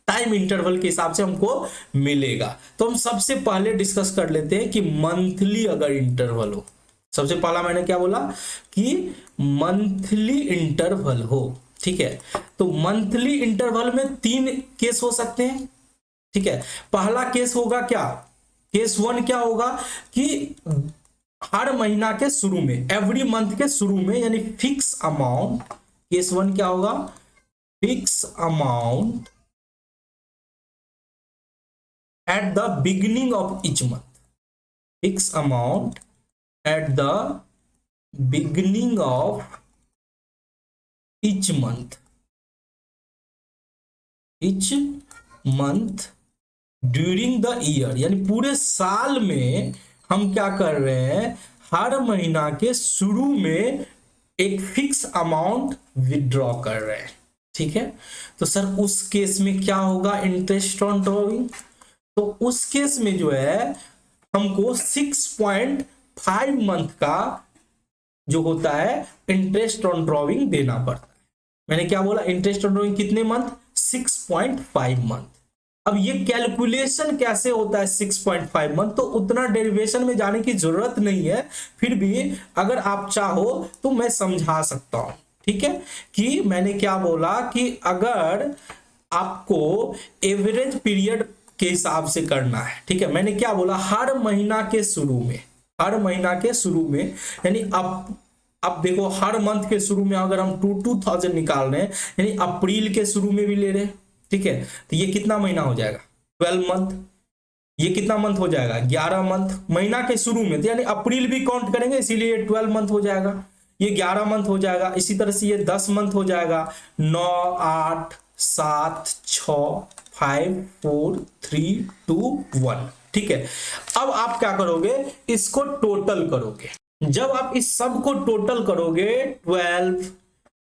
टाइम इंटरवल के हिसाब से हमको मिलेगा। तो हम सबसे पहले डिस्कस कर लेते हैं कि मंथली अगर इंटरवल हो। सबसे पहला मैंने क्या बोला कि मंथली इंटरवल हो। ठीक है, तो मंथली इंटरवल में 3 केस हो सकते हैं। ठीक है, पहला केस होगा क्या, केस 1 क्या होगा कि हर महीना के शुरू में, एवरी मंथ के शुरू में, यानी फिक्स अमाउंट। केस 1 क्या होगा, fix amount at the beginning of each month. Fix amount at the beginning of each month, each month during the year, यानी पूरे साल में हम क्या कर रहे हैं, हर महीना के शुरू में एक फिक्स अमाउंट विड्रॉ कर रहे हैं। ठीक है, तो सर उस केस में क्या होगा इंटरेस्ट ऑन ड्रॉइंग, तो उस केस में जो है हमको 6.5 मंथ का जो होता है इंटरेस्ट ऑन ड्रॉइंग देना पड़ता है। मैंने क्या बोला, इंटरेस्ट ऑन ड्रॉइंग कितने मंथ, 6.5 मंथ। अब ये कैलकुलेशन कैसे होता है 6.5 मंथ, तो उतना डेरिवेशन में जाने की जरूरत नहीं है, फिर भी अगर आप चाहो तो मैं समझा सकता हूं। ठीक है, कि मैंने क्या बोला कि अगर आपको एवरेज पीरियड के हिसाब से करना है। ठीक है, मैंने क्या बोला, हर महीना के शुरू में, हर महीना के शुरू में, यानी अब देखो हर मंथ के शुरू में अगर हम 2000 निकाल रहे हैं, यानी अप्रैल के शुरू में भी ले रहे हैं। ठीक है, तो ये कितना महीना हो जाएगा, 12 मंथ। ये कितना मंथ हो जाएगा, 11 मंथ महीना के शुरू में, तो यानी अप्रैल भी काउंट करेंगे, इसीलिए 12 मंथ हो जाएगा। ये 11 मंथ हो जाएगा। इसी तरह से ये 10 मंथ हो जाएगा, 9, 8, 7, 6, 5, 4, 3, 2, 1। ठीक है, अब आप क्या करोगे, इसको टोटल करोगे। जब आप इस सब को टोटल करोगे, 12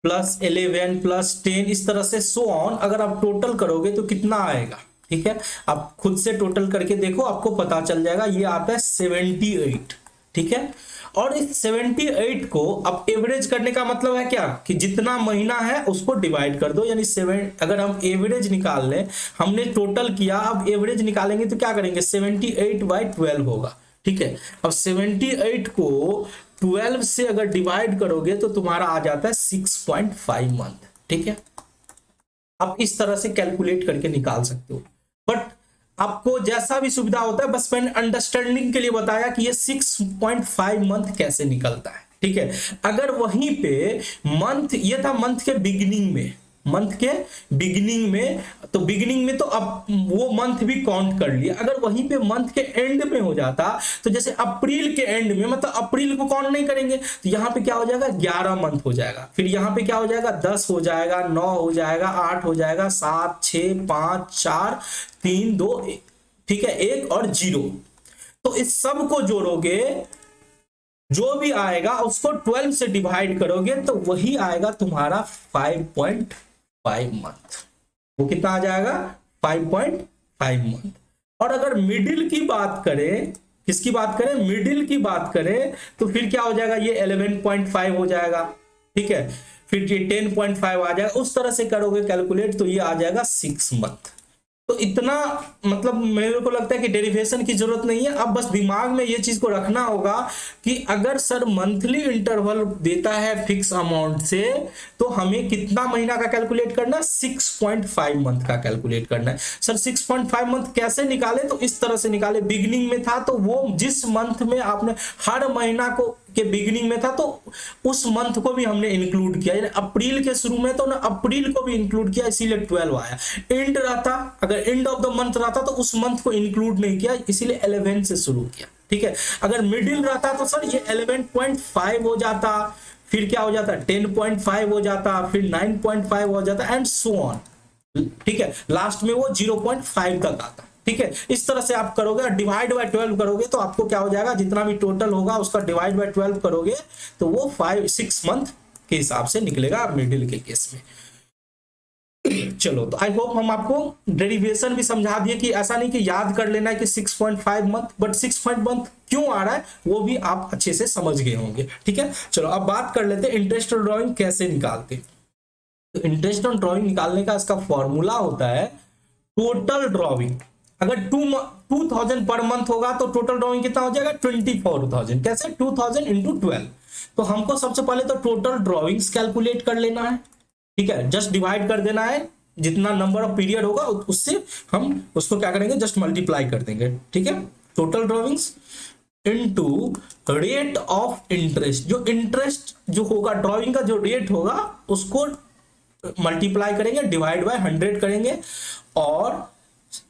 प्लस 11 प्लस 10 इस तरह से सो ऑन, अगर आप टोटल करोगे तो कितना आएगा। ठीक है, आप खुद से टोटल करके देखो, आपको पता चल जाएगा। ये आता है 78। ठीक है, और इस 78 को अब एवरेज करने का मतलब है क्या, कि जितना महीना है उसको डिवाइड कर दो, यानी 7। अगर हम एवरेज निकाल लें, हमने टोटल किया, अब एवरेज निकालेंगे तो क्या करेंगे, 78/12 होगा। ठीक है, अब 78 को 12 से अगर डिवाइड करोगे तो तुम्हारा आ जाता है 6.5 मंथ। ठीक है, आप इस तरह से कैलकुलेट करके निकाल सकते हो, बट आपको जैसा भी सुविधा होता है, बस मैंने अंडरस्टैंडिंग के लिए बताया कि ये 6.5 मंथ कैसे निकलता है। ठीक है, अगर वहीं पे मंथ, ये था मंथ के बिगिनिंग में, मंथ के बिगिनिंग में, तो बिगिनिंग में तो अब वो मंथ भी काउंट कर लिया। अगर वहीं पे मंथ के एंड में हो जाता, तो जैसे अप्रैल के एंड में, मतलब अप्रैल को काउंट नहीं करेंगे, तो यहाँ पे क्या हो जाएगा, 11 मंथ हो जाएगा। फिर यहाँ पे क्या हो जाएगा, 10 हो जाएगा, 9 हो जाएगा, 8 हो जाएगा, 7, 6, 5, 4, 3, 2, 1। ठीक है, 1 और 0। तो इस सब को जोड़ोगे, जो भी आएगा उसको 12 से डिवाइड करोगे, तो वही आएगा तुम्हारा 5.5 मंथ। वो कितना आ जाएगा, 5.5 मंथ। और अगर मिडिल की बात करें, किसकी बात करें, मिडिल की बात करें, तो फिर क्या हो जाएगा, ये 11.5 हो जाएगा। ठीक है, फिर ये 10.5 आ जाएगा। उस तरह से करोगे कैलकुलेट, तो ये आ जाएगा 6 मंथ। तो इतना मतलब मेरे को लगता है कि डेरिवेशन की जरूरत नहीं है। अब बस दिमाग में ये चीज को रखना होगा कि अगर सर मंथली इंटरवल देता है फिक्स अमाउंट से, तो हमें कितना महीना का कैलकुलेट करना है, 6.5 मंथ का कैलकुलेट करना है। सर 6.5 मंथ कैसे निकाले, तो इस तरह से निकाले। बिगिनिंग में था तो वो जिस मंथ में आपने हर महीना को के बिगिनिंग में था तो उस मंथ को भी हमने इंक्लूड किया, यानी अप्रैल के शुरू में तो ना अप्रैल को भी इंक्लूड किया, इसीलिए 12 आया। एंड रहता, अगर एंड ऑफ द मंथ रहता तो उस मंथ को इंक्लूड नहीं किया, इसीलिए 11 से शुरू किया, ठीक है। अगर मिडिल रहता तो सर ये 11.5 हो जाता, फिर क्या हो जाता 10.5 हो जाता, फिर 9.5 हो जाता एंड सो ऑन, ठीक है। लास्ट में वो 0.5 तक आता, ठीक है। इस तरह से आप करोगे, डिवाइड बाय 12 करोगे तो आपको क्या हो जाएगा, जितना भी टोटल होगा उसका डिवाइड बाय 12 करोगे तो वो 6 मंथ के हिसाब से निकलेगा मिडिल के केस में। चलो, तो आई होप हम आपको डेरिवेशन भी समझा दिए कि ऐसा नहीं कि याद कर लेना है कि 6.5 मंथ, बट 6 मंथ क्यों आ रहा है वो भी आप अच्छे से समझ गए होंगे, ठीक है। चलो अब बात कर लेते हैं इंटरेस्ट ऑन ड्राइंग कैसे निकालते हैं। तो इंटरेस्ट ऑन ड्राइंग निकालने का इसका फॉर्मूला होता है टोटल ड्राइंग। अगर 2000 पर मंथ होगा तो टोटल ड्राइंग कितना हो जाएगा 24,000। कैसे 2000 इंटू 12। तो हमको सबसे पहले तो टोटल ड्राइंग्स कैलकुलेट कर लेना है, ठीक है। जस्ट डिवाइड कर देना है, जितना नंबर ऑफ पीरियड होगा उससे हम उसको क्या करेंगे, जस्ट मल्टीप्लाई कर देंगे, ठीक है। Total drawings into rate of interest, जो इंटरेस्ट जो होगा ड्राइंग का जो रेट होगा उसको मल्टीप्लाई करेंगे, डिवाइड बाय 100 करेंगे, और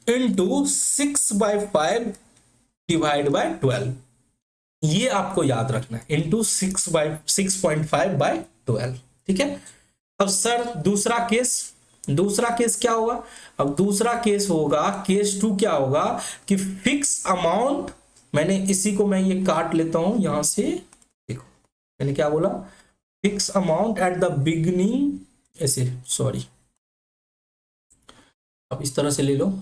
इनटू 6/5 डिवाइड बाय 12। ये आपको याद रखना है, इनटू 6.5/12, ठीक है। अब सर दूसरा केस क्या होगा, अब दूसरा केस होगा, केस 2 क्या होगा कि फिक्स अमाउंट, मैंने इसी को मैं ये काट लेता हूं यहां से, देखो मैंने क्या बोला, fix amount at the beginning, ऐसे सॉरी, अब इस तरह से ले लो,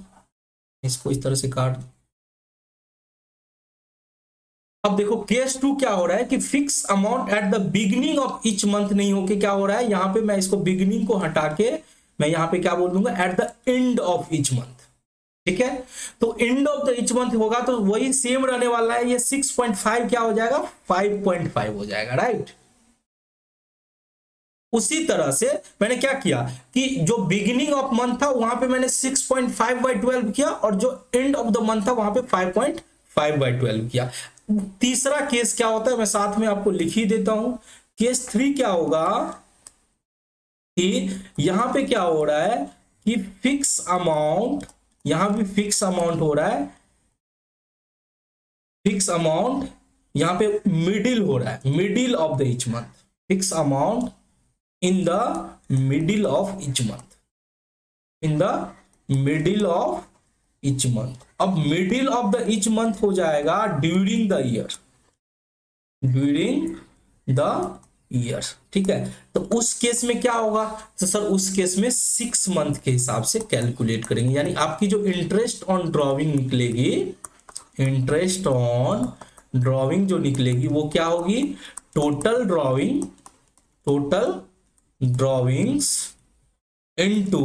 इसको इस तरह से काट। अब देखो केस 2 क्या हो रहा है कि fix amount at the beginning of each month नहीं होके क्या हो रहा है, यहां पे मैं इसको बिगिनिंग को हटा के मैं यहां पे क्या बोल दूंगा, eight the end of each month, ठीक है। तो and of the each month होगा तो वही सेम रहने वाला है, ये 6.5 क्या हो जाएगा 5.5 हो जाएगा, राइट। उसी तरह से मैंने क्या किया कि जो बिगिनिंग ऑफ मंथ था वहां पे मैंने 6.5/12 किया, और जो एंड ऑफ द मंथ था वहां पे 5.5/12 किया। तीसरा केस क्या होता है मैं साथ में आपको लिख ही देता हूं। केस 3 क्या होगा कि यहां पे क्या हो रहा है कि फिक्स अमाउंट, यहां भी फिक्स अमाउंट हो रहा है, फिक्स अमाउंट यहां पे मिडिल हो रहा है, middle of the each month, fix amount in the middle of each month, in the middle of each month। अब middle of the each month हो जाएगा during the year, during the year, ठीक है। तो उस केस में क्या होगा, तो सर उस केस में 6 मंथ के हिसाब से कैलकुलेट करेंगे, यानी आपकी जो इंटरेस्ट ऑन ड्रॉविंग निकलेगी, इंटरेस्ट ऑन ड्रॉविंग जो निकलेगी वो क्या होगी, total drawing, total drawings into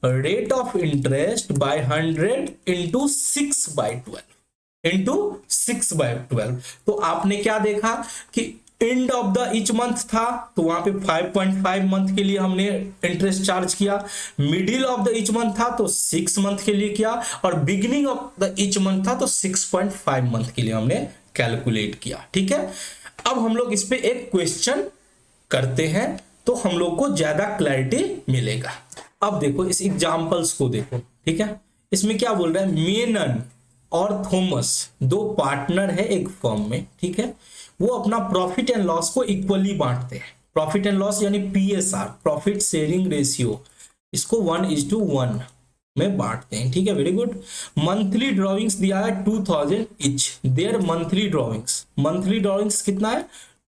rate of interest by 100 into 6/12 तो आपने क्या देखा कि and of the each month था तो वहां पे 5.5 मंथ के लिए हमने इंटरेस्ट चार्ज किया, middle of the each month था तो 6 मंथ के लिए किया, और beginning of the each month था तो 6.5 मंथ के लिए हमने कैलकुलेट किया, ठीक है। अब हम लोग इस पे एक क्वेश्चन करते हैं तो हम लोग को ज्यादा क्लैरिटी मिलेगा। अब देखो इस एग्जांपल्स को देखो, ठीक है। इसमें क्या बोल रहा है, मेनन और थॉमस 2 पार्टनर है एक फर्म में, ठीक है। वो अपना प्रॉफिट एंड लॉस को इक्वली बांटते हैं, प्रॉफिट एंड लॉस यानी PSR, प्रॉफिट शेयरिंग रेशियो, इसको 1:1 में बांटते हैं, ठीक है। Very good. मंथली ड्रॉइंग्स दिया है 2000 ईच, देयर मंथली ड्रॉइंग्स कितना है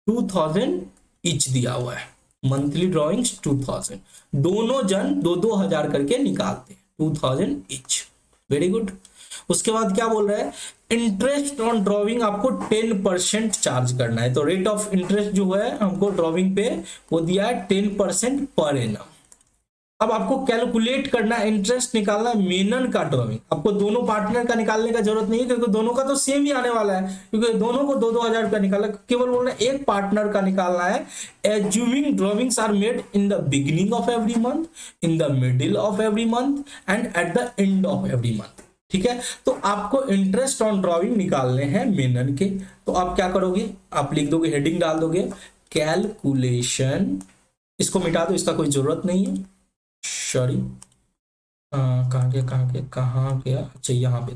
2000 ईच दिया हुआ है, मंथली ड्रॉइंग्स 2000, दोनों जन 2-2 हजार करके निकालते हैं, 2000 ईच, वेरी गुड। उसके बाद क्या बोल रहा है, इंटरेस्ट ऑन ड्रॉइंग आपको 10% चार्ज करना है, तो रेट ऑफ इंटरेस्ट जो है हमको ड्रॉइंग पे वो दिया है 10% पर एनम। अब आपको कैलकुलेट करना है, इंटरेस्ट निकालना है मेनन का ड्रॉइंग, आपको दोनों पार्टनर का निकालने का जरूरत नहीं है क्योंकि दोनों का तो सेम ही आने वाला है, क्योंकि दोनों को 2-2 हजार रुपया निकालना, केवल बोलना एक पार्टनर का निकालना है। Assuming drawings are made in the beginning of every month, in the middle of every month and at the end of every month. ठीक है। तो आपको इंटरेस्ट ऑन ड्राइंग निकालने हैं मेनन के, तो आप क्या करोगे, आप लिख दोगे, हेडिंग डाल दोगे कैलकुलेशन, इसको मिटा दो, इसका कोई जरूरत नहीं है, सॉरी कहाँ गया, अच्छा यहाँ पे।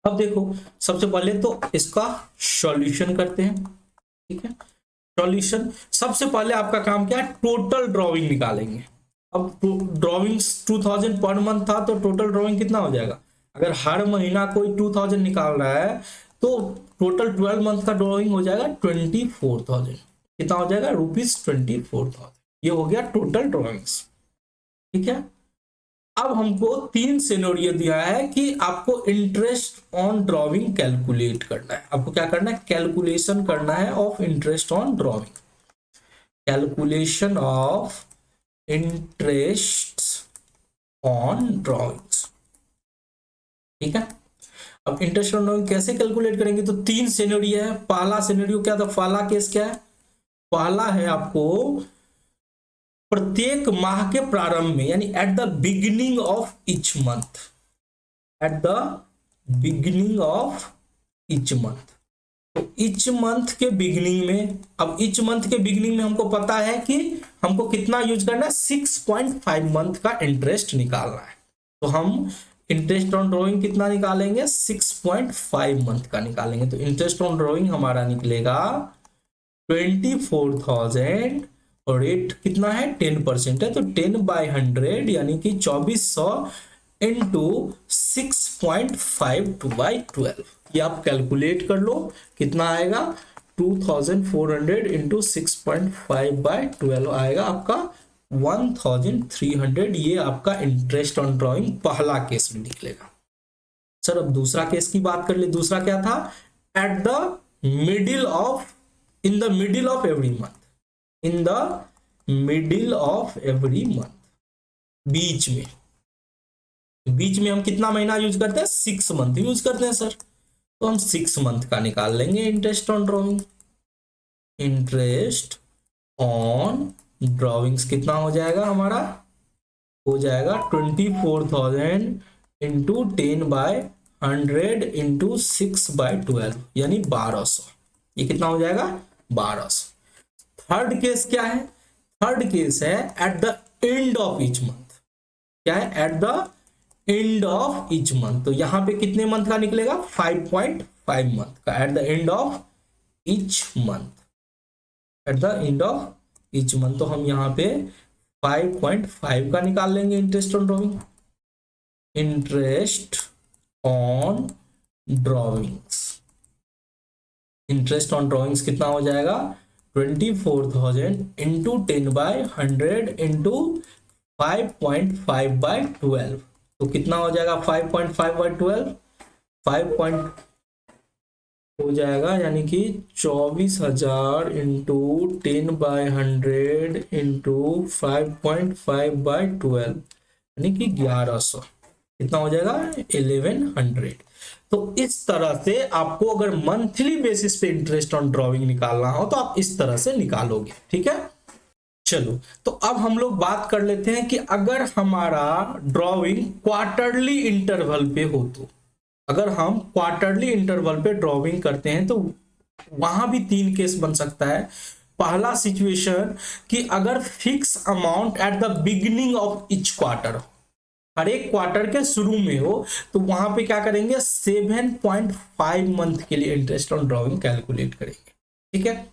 अब देखो सबसे पहले तो इसका सॉल्यूशन करते हैं, ठीक है। सॉल्यूशन सबसे पहले आपका काम क्या है, टोटल ड्राइंग निकालेंगे। अब ड्राइंग्स 2000 पर मंथ था, तो टोटल ड्राइंग कितना हो जाएगा, अगर हर महीना कोई 2000 निकाल रहा है तो टोटल 12 मंथ का ड्राइंग हो जाएगा 24,000। कितना हो जाएगा, ₹24,000। ये हो गया टोटल ड्राइंग्स, ठीक है। अब हमको 3 सिनेरियो दिया है कि आपको इंटरेस्ट ऑन ड्राइंग कैलकुलेट करना है। आपको क्या करना है, कैलकुलेशन करना है of interest on drawing, calculation of interest on drawings, ठीक है। अब इंटरेस्ट ऑन ड्राइंग कैसे कैलकुलेट करेंगे, तो 3 सिनेरियो है। पहला सिनेरियो क्या था, पहला केस क्या है, पहला है आपको प्रत्येक माह के प्रारंभ में, यानी eight the beginning of each month, eight the beginning of each month. तो ईच मंथ के बिगिनिंग में, अब ईच मंथ के बिगिनिंग में हमको पता है कि हमको कितना यूज करना है, 6.5 मंथ का इंटरेस्ट निकालना है। तो हम इंटरेस्ट ऑन ड्राइंग कितना निकालेंगे, 6.5 मंथ का निकालेंगे। तो इंटरेस्ट ऑन ड्राइंग हमारा निकलेगा 24,000 और रेट कितना है, 10% है, तो 10/100 यानी कि 2400 इंटू 6.5/12। ये आप कैलकुलेट कर लो कितना आएगा, 2400 इंटू 6.5/12 आएगा आपका 1300। ये आपका इंटरेस्ट ऑन ड्राइंग पहला केस में निकलेगा। सर अब दूसरा केस की बात कर ले, दूसरा क्या था, at the middle of, in the middle of every month, in the middle of every month, बीच में, बीच में हम कितना महीना यूज करते हैं, 6 मंथ यूज करते हैं सर। तो हम 6 मंथ का निकाल लेंगे interest on drawing. Interest on drawings कितना हो जाएगा हमारा, हो जाएगा 24,000 इंटू 10/100 इंटू 6/12 यानी 1200। ये कितना हो जाएगा, 1200। थर्ड केस क्या है, थर्ड केस है eight the end of each month. क्या है, eight the end of each month. तो यहां पे कितने मंथ का निकलेगा, 5.5 मंथ का, eight the end of each month, eight the end of each month. तो हम यहां पे 5.5 का निकाल लेंगे interest on drawing. Interest on drawings, interest on drawings कितना हो जाएगा, 24,000 इंटू 10/100 इंटू 5.5/12। तो कितना हो जाएगा 5.5/12, 5 हो जाएगा यानी कि 24,000 इंटू 10/100 इंटू 5.5/12 यानी कि 1100। कितना हो जाएगा, 1100। तो इस तरह से आपको अगर मंथली बेसिस पे इंटरेस्ट ऑन ड्राइंग निकालना हो तो आप इस तरह से निकालोगे, ठीक है। चलो तो अब हम लोग बात कर लेते हैं कि अगर हमारा ड्राइंग क्वार्टरली इंटरवल पे हो, तो अगर हम क्वार्टरली इंटरवल पे ड्राइंग करते हैं तो वहां भी 3 केस बन सकता है। पहला सिचुएशन कि अगर fix amount at the beginning of each quarter, हर एक क्वार्टर के शुरू में हो, तो वहां पे क्या करेंगे, 7.5 मंथ के लिए इंटरेस्ट ऑन ड्राइंग कैलकुलेट करेंगे, ठीक है।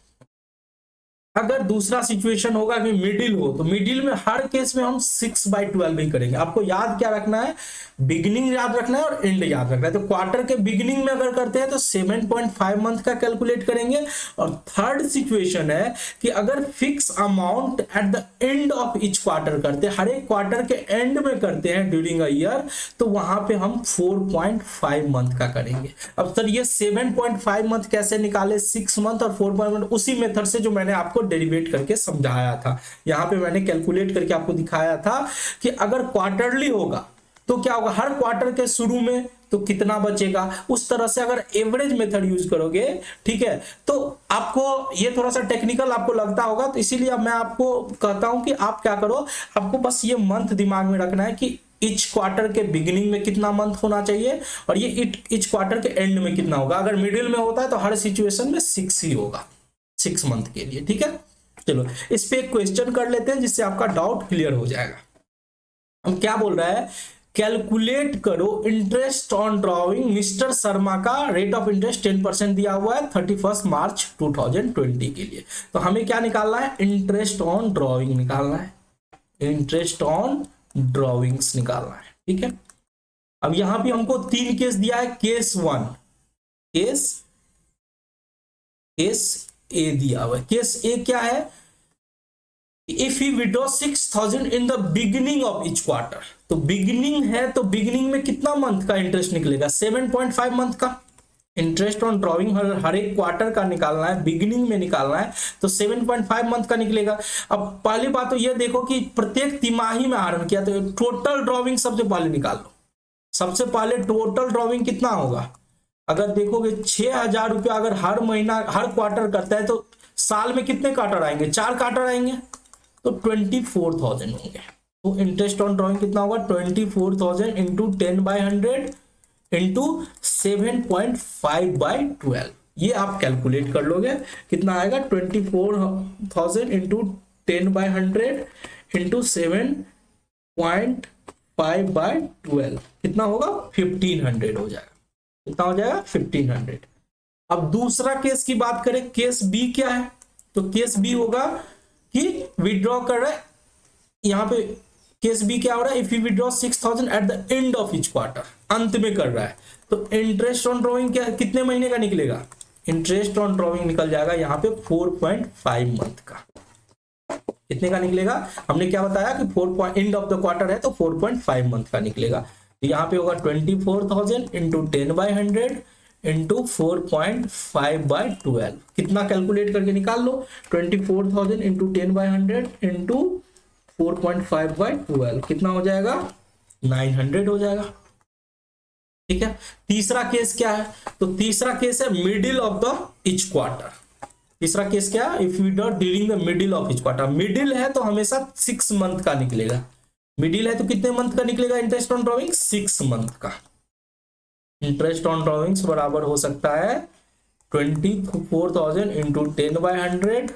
अगर दूसरा सिचुएशन होगा कि मिडिल हो, तो मिडिल में हर केस में हम 6/12 ही करेंगे। आपको याद क्या रखना है, बिगिनिंग याद रखना है और एंड याद रखना है। तो क्वार्टर के बिगिनिंग में अगर करते हैं तो 7.5 मंथ का कैलकुलेट करेंगे। और थर्ड सिचुएशन है कि अगर fix amount at the end of each quarter करते हैं, हर एक क्वार्टर के एंड में करते हैं ड्यूरिंग अ ईयर, तो वहां पे हम 4.5 मंथ का करेंगे। अब सर ये 7.5 मंथ कैसे निकाले, 6 मंथ और 4.5, उसी मेथड से जो मैंने आपको डेरिवेट करके समझाया था। यहां पे मैंने कैलकुलेट करके आपको दिखाया था कि अगर क्वार्टरली होगा तो क्या होगा, हर क्वार्टर के शुरू में तो कितना बचेगा, उस तरह से अगर एवरेज मेथड यूज करोगे, ठीक है। तो आपको ये थोड़ा सा टेक्निकल आपको लगता होगा, तो इसीलिए अब मैं आपको कहता हूं कि आप क्या करो, आपको बस ये मंथ दिमाग में रखना है कि ईच क्वार्टर के बिगिनिंग में कितना मंथ होना चाहिए और ये ईच क्वार्टर के एंड में कितना होगा। अगर मिडिल में होता है तो हर सिचुएशन में 6 ही होगा, 6 मंथ के लिए। ठीक है, चलो इस पे एक क्वेश्चन कर लेते हैं जिससे आपका डाउट क्लियर हो जाएगा। हम क्या बोल रहा है, कैलकुलेट करो interest on drawing mister Sharma का रेट ऑफ इंटरेस्ट 10% दिया हुआ है 31 मार्च 2020 के लिए। तो हमें क्या निकालना है, इंटरेस्ट ऑन ड्रॉइंग निकालना है, इंटरेस्ट ऑन ड्रॉइंग्स निकालना है। ठीक है, अब यहां पे हमको 3 केस दिया है। केस 1, केस ए दिया हुआ है। केस ए क्या है, if he withdraw 6000 in the beginning of each quarter, तो बिगिनिंग है तो बिगिनिंग में कितना मंथ का इंटरेस्ट निकलेगा, 7.5 मंथ का। इंटरेस्ट ऑन ड्रॉइंग हर एक क्वार्टर का निकालना है, बिगिनिंग में निकालना है, तो 7.5 मंथ का निकलेगा। अब पहली बात तो ये देखो कि प्रत्येक तिमाही में आरंभ किया तो टोटल ड्रॉइंग सबसे पहले निकाल लो। सबसे पहले टोटल ड्रॉइंग कितना होगा, अगर देखोगे 6000 रुपया अगर हर महीना हर क्वार्टर करता है तो साल में कितने क्वार्टर आएंगे, 4 क्वार्टर आएंगे, तो 24,000 होंगे। तो इंटरेस्ट ऑन ड्रॉइंग कितना होगा, 24,000 इंटू 10/100 इंटू 7.5/12। ये आप कैलकुलेट कर लोगे कितना आएगा, 24,000 इंटू 10/100 इंटू 7.5/12 कितना होगा, 1500 हो जाएगा। कितना हो जाएगा, 1500। अब दूसरा केस की बात करें, केस बी क्या है, तो केस बी होगा कि विड्रॉ कर रहा है, यहां पे केस बी क्या हो रहा है, if you withdraw 6000 eight the end of each quarter, अंत में कर रहा है, तो इंटरेस्ट ऑन ड्रॉइंग क्या कितने महीने का निकलेगा, इंटरेस्ट ऑन ड्रॉइंग निकल जाएगा यहाँ पे 4.5 मंथ का। कितने का निकलेगा, हमने क्या बताया कि 4 एंड ऑफ द क्वार्टर है तो 4.5 मंथ का निकलेगा। तो यहाँ पे होगा 24,000 इंटू 10/100 इंटू 4.5/12। कितना कैलकुलेट करके निकाल लो, 24,000 इंटू 10/100 इंटू 4.5/12 कितना हो जाएगा, 900 हो जाएगा। ठीक है, तीसरा केस क्या है, तो तीसरा केस है middle of the each quarter. तीसरा केस क्या है, if U dot during the middle of each quarter. Middle है तो हमेशा 6 मंथ का निकलेगा, मिडिल है तो कितने मंथ का निकलेगा इंटरेस्ट ऑन ड्रॉइंग, 6 मंथ का। इंटरेस्ट ऑन ड्रॉइंग्स बराबर हो सकता है 24,000 इंटू 10/100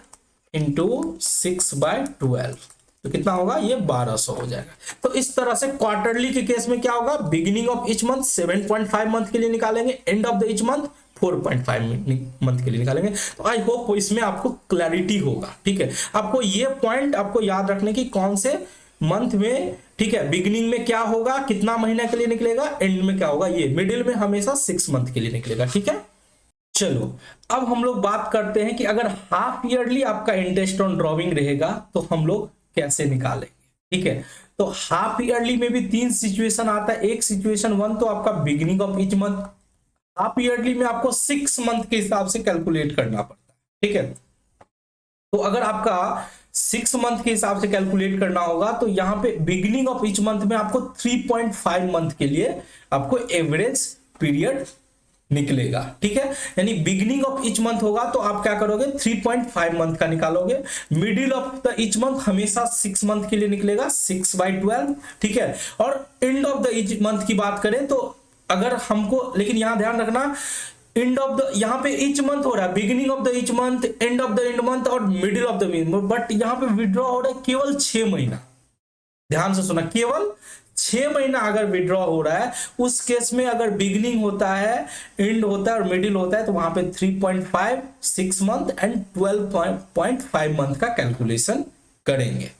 इंटू 6/12, तो कितना होगा, ये 1200 हो जाएगा। तो इस तरह से क्वार्टरली के केस में क्या होगा, beginning of each month 7.5 month के लिए निकालेंगे, and of the each month 4.5 month के लिए निकालेंगे। तो आई होप इसमें आपको क्लैरिटी होगा। ठीक है, आपको ये पॉइंट आपको याद रखने की, कौन से मंथ में, ठीक है, बिगिनिंग में क्या होगा, कितना महीना के लिए निकलेगा, एंड में क्या होगा, ये मिडिल में हमेशा 6 मंथ के लिए निकलेगा। ठीक है, चलो अब हम लोग बात करते हैं कि अगर हाफ ईयरली आपका इंटरेस्ट ऑन ड्रॉइंग रहेगा तो हम लोग कैसे निकालेंगे। ठीक है, तो हाफ ईयरली में भी 3 सिचुएशन आता है। एक सिचुएशन 1 तो आपका beginning of each month, half yearly में आपको 6 मंथ के हिसाब से कैलकुलेट करना पड़ता है। ठीक है, तो अगर आपका 6 मंथ के हिसाब से कैलकुलेट करना होगा तो यहां पे बिगिनिंग ऑफ ईच मंथ में आपको 3.5 मंथ के लिए आपको एवरेज पीरियड निकलेगा। ठीक है, यानी बिगिनिंग ऑफ ईच मंथ होगा तो आप क्या करोगे, 3.5 मंथ का निकालोगे। Middle of the each month हमेशा 6 मंथ के लिए निकलेगा, 6/12। ठीक है, और and of the each month की बात करें तो अगर हमको, लेकिन यहां ध्यान रखना, एंड ऑफ द, यहां पे ईच मंथ हो रहा है, beginning of the each month, end of the end month और middle of the month, but यहां पे विड्रॉ हो रहा है केवल 6 महीना। ध्यान से सुना, केवल 6 महीना अगर विड्रॉ हो रहा है, उस केस में अगर बिगिनिंग होता है, एंड होता है और मिडिल होता है तो वहां पे 3.5, 6 मंथ एंड 12.5 मंथ का कैलकुलेशन करेंगे।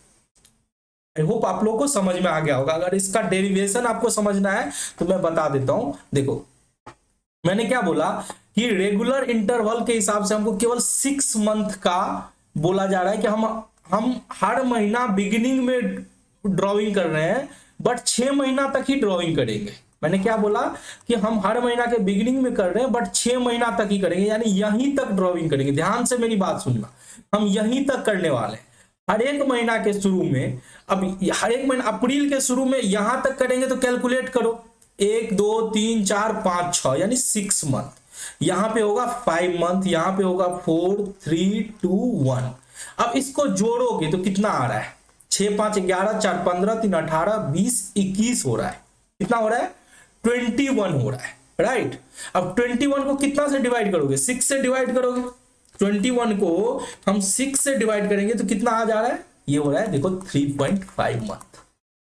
आई होप आप लोगों को समझ में आ गया होगा। अगर इसका डेरिवेशन आपको समझना है तो मैं बता देता हूं। देखो मैंने क्या बोला कि रेगुलर इंटरवल के हिसाब से हमको केवल 6 मंथ का बोला जा रहा है कि हम हर महीना बिगिनिंग में ड्रॉइंग कर रहे हैं, बट 6 महीना तक ही ड्रॉइंग करेंगे। मैंने क्या बोला कि हम हर महीना के बिगिनिंग में कर रहे हैं बट 6 महीना तक ही करेंगे, यानी यहीं तक ड्रॉइंग करेंगे। ध्यान से मेरी बात सुनना, हम यहीं तक करने वाले हैं। हर एक महीना के शुरू में, अब हर एक महीना अप्रैल के शुरू में यहां तक करेंगे तो कैलकुलेट करो, 1 2 3 4 5 6 यानी 6 मंथ। यहां पे होगा 5 मंथ, यहां पे होगा 4 3 2 1। अब इसको जोड़ोगे तो कितना आ रहा है, 6 5 11 4 15 3 18 20 21 हो रहा है। कितना हो रहा है? 21 हो रहा है, राइट। अब 21 को कितना से डिवाइड करोगे? 6 से डिवाइड करोगे। 21 को हम 6 से डिवाइड करेंगे तो कितना आ जा रहा है? ये हो रहा है देखो 3.5 मंथ।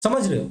समझ रहे हो?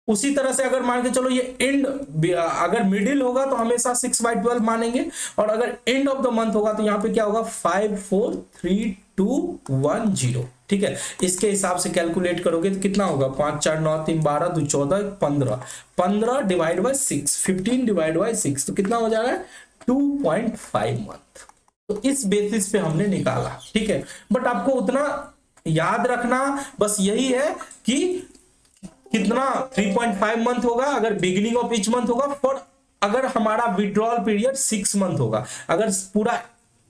उसी तरह से अगर मान के चलो ये एंड, अगर मिडिल होगा तो हमेशा 6/12 मानेंगे, और अगर एंड ऑफ द मंथ होगा तो यहाँ पे क्या होगा? 5 4 3 2 1 0। ठीक है, इसके हिसाब से कैलकुलेट करोगे तो कितना होगा? 5 4 9 3 12 2 14 15, 15 डिवाइड बाय 6, 15 डिवाइड बाय 6, तो कितना हो जा रहा है? 2.5 मंथ। तो इस बेसिस पे हमने निकाला। ठीक है, बट आपको उतना याद रखना बस यही है कि कितना 3.5 मंथ होगा अगर बिगिनिंग ऑफ ईच मंथ होगा, फॉर अगर हमारा विड्रॉल पीरियड 6 मंथ होगा। अगर पूरा